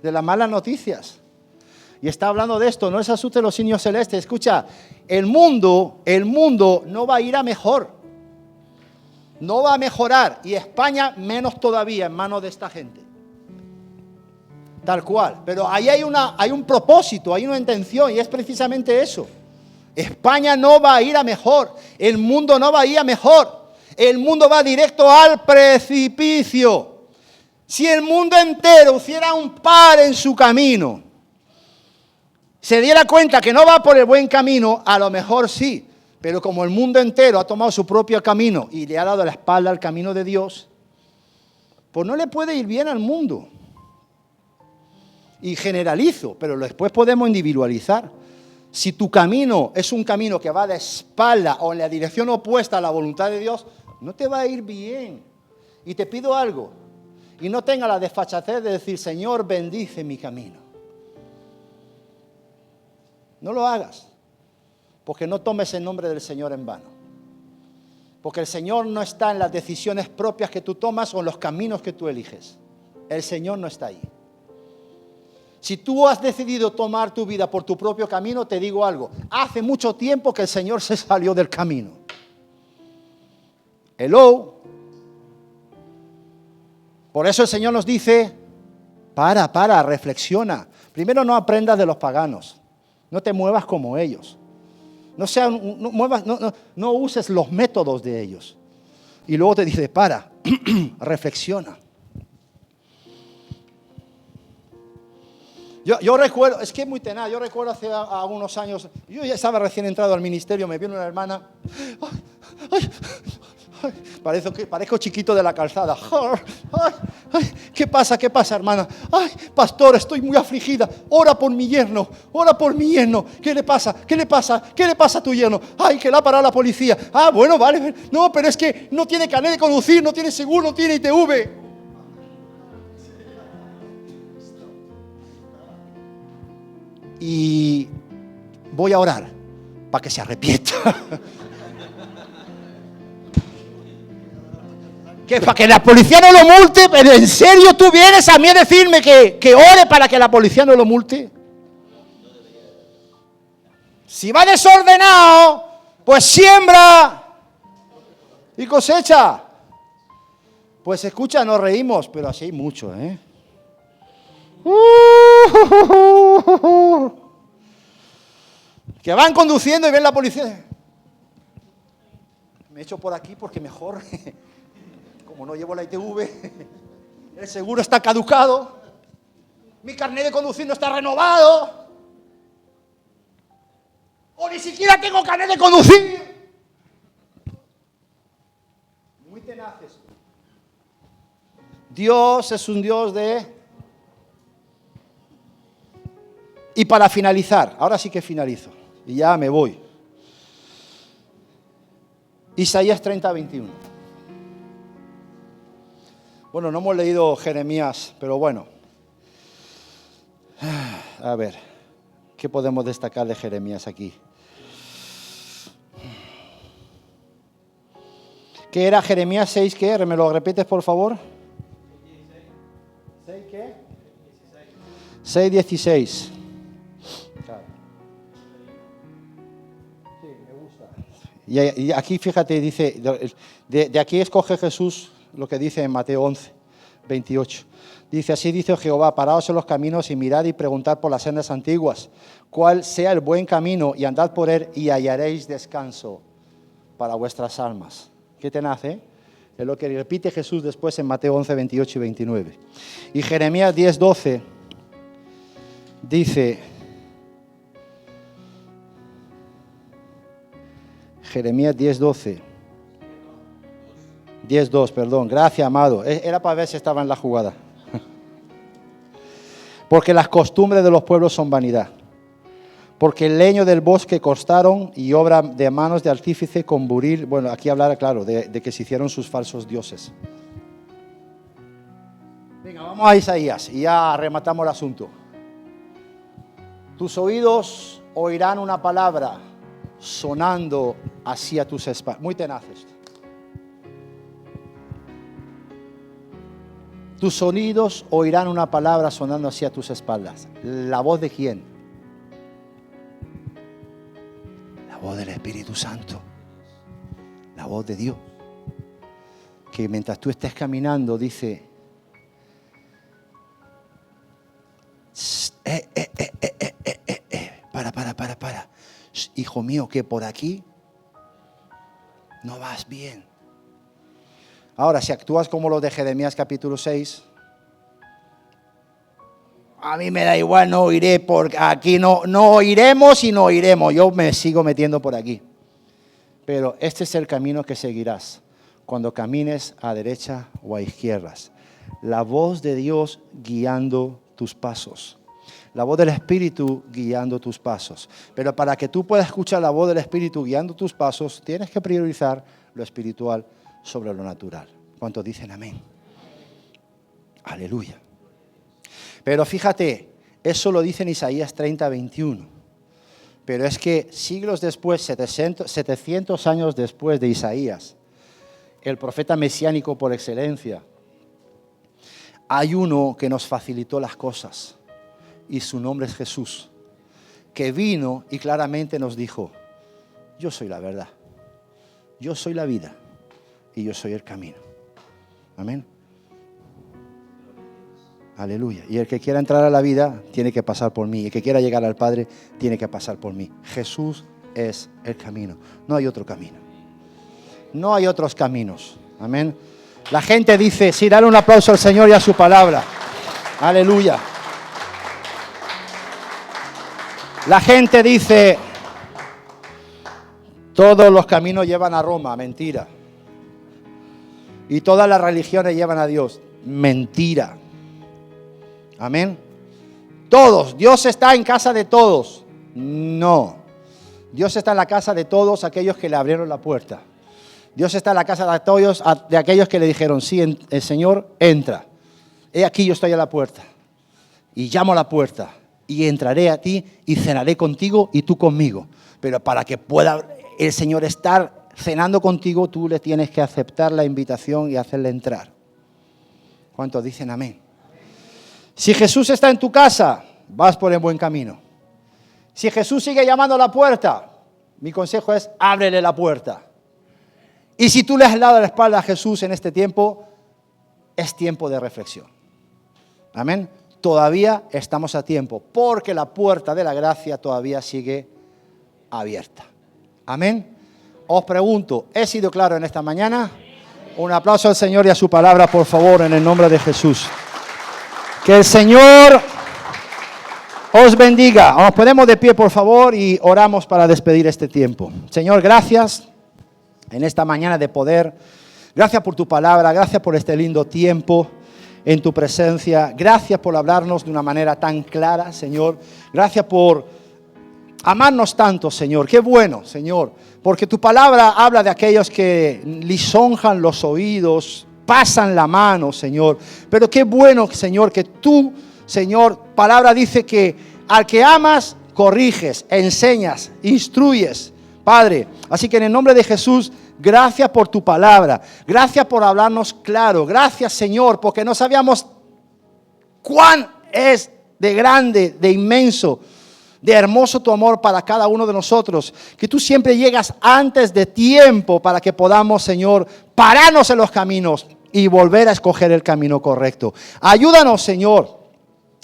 las malas noticias. Y está hablando de esto, no les asusten los signos celestes. Escucha, el mundo no va a ir a mejor. No va a mejorar. Y España menos todavía en manos de esta gente. Tal cual. Pero ahí hay un propósito, hay una intención y es precisamente eso. España no va a ir a mejor. El mundo no va a ir a mejor. El mundo va directo al precipicio. Si el mundo entero hiciera un par en su camino, se diera cuenta que no va por el buen camino, a lo mejor sí. Pero como el mundo entero ha tomado su propio camino y le ha dado la espalda al camino de Dios, pues no le puede ir bien al mundo. Y generalizo, pero después podemos individualizar. Si tu camino es un camino que va de espalda o en la dirección opuesta a la voluntad de Dios, no te va a ir bien. Y te pido algo, y no tenga la desfachatez de decir, Señor, bendice mi camino. No lo hagas, porque no tomes el nombre del Señor en vano. Porque el Señor no está en las decisiones propias que tú tomas o en los caminos que tú eliges. El Señor no está ahí. Si tú has decidido tomar tu vida por tu propio camino, te digo algo. Hace mucho tiempo que el Señor se salió del camino. Hello. Por eso el Señor nos dice, reflexiona. Primero no aprendas de los paganos. No te muevas como ellos. No uses los métodos de ellos. Y luego te dice, reflexiona. Yo recuerdo, es que es muy tenaz, yo recuerdo hace algunos años, yo ya estaba recién entrado al ministerio, me vino una hermana, parezco chiquito de la calzada. ¿Qué pasa, hermana? Ay, pastor, estoy muy afligida, ora por mi yerno. ¿Qué le pasa a tu yerno? Ay, que la ha parado la policía. Ah, bueno, vale, no, pero es que no tiene carnet de conducir, no tiene seguro, no tiene ITV. y voy a orar para que se arrepienta. Que para que la policía no lo multe, pero ¿en serio tú vienes a mí a decirme que ore para que la policía no lo multe? Si va desordenado, pues siembra y cosecha. Pues escucha, nos reímos, pero así hay mucho, ¿eh? Que van conduciendo y ven la policía. Me echo por aquí porque mejor, como no llevo la ITV, el seguro está caducado, mi carnet de conducir no está renovado, o ni siquiera tengo carnet de conducir. Muy tenaces. Dios es un Dios de... Y para finalizar, ahora sí que finalizo, y ya me voy. Isaías 30, 21. Bueno, no hemos leído Jeremías, pero bueno. A ver, ¿qué podemos destacar de Jeremías aquí? ¿Qué era Jeremías 6 qué? ¿Me lo repites, por favor? ¿6 qué? 6, 16. Y aquí, fíjate, dice, de aquí escoge Jesús lo que dice en Mateo 11, 28. Dice, así dice Jehová, paraos en los caminos y mirad y preguntad por las sendas antiguas, cuál sea el buen camino, y andad por él y hallaréis descanso para vuestras almas. ¿Qué tenaz, eh? Es lo que repite Jesús después en Mateo 11, 28 y 29. Y Jeremías 10, 12 dice... Jeremías 10:12. 10:2, perdón. Gracias, amado. Era para ver si estaba en la jugada. Porque las costumbres de los pueblos son vanidad. Porque el leño del bosque cortaron y obra de manos de artífice con buril. Bueno, aquí hablará, claro, de que se hicieron sus falsos dioses. Venga, vamos a Isaías y ya rematamos el asunto. Tus oídos oirán una palabra sonando hacia tus espaldas. Muy tenaz esto. Tus oídos oirán una palabra sonando hacia tus espaldas. ¿La voz de quién? La voz del Espíritu Santo. La voz de Dios. Que mientras tú estés caminando dice... Para. Hijo mío, que por aquí no vas bien. Ahora, si actúas como lo de Jeremías capítulo 6, a mí me da igual, no iré por aquí, no iremos y no iremos. Yo me sigo metiendo por aquí. Pero este es el camino que seguirás cuando camines a derecha o a izquierdas. La voz de Dios guiando tus pasos. La voz del Espíritu guiando tus pasos. Pero para que tú puedas escuchar la voz del Espíritu guiando tus pasos, tienes que priorizar lo espiritual sobre lo natural. ¿Cuántos dicen amén? Aleluya. Pero fíjate, eso lo dice en Isaías 30, 21. Pero es que siglos después, 700 años después de Isaías, el profeta mesiánico por excelencia, hay uno que nos facilitó las cosas. Y su nombre es Jesús, que vino y claramente nos dijo, yo soy la verdad, yo soy la vida y yo soy el camino. Amén. Aleluya. Y el que quiera entrar a la vida tiene que pasar por mí. El que quiera llegar al Padre tiene que pasar por mí. Jesús es el camino. No hay otro camino. No hay otros caminos. Amén. La gente dice, sí, dale un aplauso al Señor y a su palabra. Aleluya. La gente dice, todos los caminos llevan a Roma, mentira. Y todas las religiones llevan a Dios, mentira. Amén. Todos, Dios está en casa de todos. No. Dios está en la casa de todos aquellos que le abrieron la puerta. Dios está en la casa de todos de aquellos que le dijeron, sí, el Señor entra. He aquí yo estoy a la puerta. Y llamo a la puerta. y entraré a ti y cenaré contigo y tú conmigo. Pero para que pueda el Señor estar cenando contigo, tú le tienes que aceptar la invitación y hacerle entrar. ¿Cuántos dicen amén? Si Jesús está en tu casa, vas por el buen camino. Si Jesús sigue llamando a la puerta, mi consejo es ábrele la puerta. Y si tú le has dado la espalda a Jesús en este tiempo, es tiempo de reflexión. Amén. Todavía estamos a tiempo, porque la puerta de la gracia todavía sigue abierta. Amén. Os pregunto, ¿he sido claro en esta mañana? Un aplauso al Señor y a su palabra, por favor, en el nombre de Jesús. Que el Señor os bendiga. Nos ponemos de pie, por favor, y oramos para despedir este tiempo. Señor, gracias en esta mañana de poder. Gracias por tu palabra, gracias por este lindo tiempo en tu presencia. Gracias por hablarnos de una manera tan clara, Señor. Gracias por amarnos tanto, Señor. Qué bueno, Señor, porque tu palabra habla de aquellos que lisonjan los oídos, pasan la mano, Señor. Pero qué bueno, Señor, que tú, Señor, palabra dice que al que amas, corriges, enseñas, instruyes, Padre. Así que en el nombre de Jesús, gracias por tu palabra. Gracias por hablarnos claro. Gracias, Señor, porque no sabíamos cuán es de grande, de inmenso, de hermoso tu amor para cada uno de nosotros, que tú siempre llegas antes de tiempo para que podamos, Señor, pararnos en los caminos y volver a escoger el camino correcto. Ayúdanos, Señor,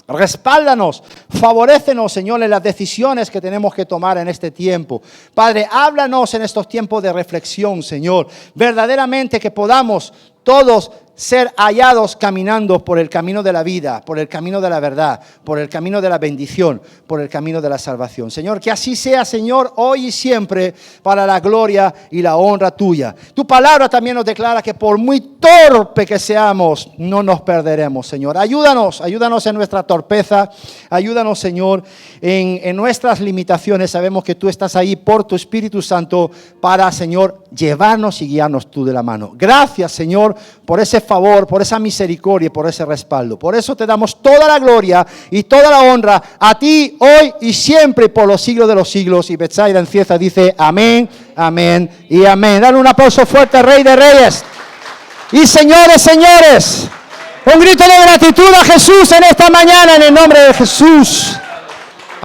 respáldanos, favorécenos, Señor, en las decisiones que tenemos que tomar en este tiempo. Padre, háblanos en estos tiempos de reflexión, Señor, verdaderamente que podamos todos ser hallados caminando por el camino de la vida, por el camino de la verdad, por el camino de la bendición, por el camino de la salvación. Señor, que así sea, Señor, hoy y siempre, para la gloria y la honra tuya. Tu palabra también nos declara que por muy torpe que seamos, no nos perderemos, Señor. Ayúdanos en nuestra torpeza, ayúdanos, Señor, en nuestras limitaciones. Sabemos que tú estás ahí por tu Espíritu Santo para, Señor, llevarnos y guiarnos tú de la mano. Gracias, Señor, por ese favor, por esa misericordia y por ese respaldo. Por eso te damos toda la gloria y toda la honra a ti hoy y siempre por los siglos de los siglos. Y Betsaida en Cieza dice amén, amén y amén. Dale un aplauso fuerte al Rey de Reyes. Y señores, un grito de gratitud a Jesús en esta mañana en el nombre de Jesús.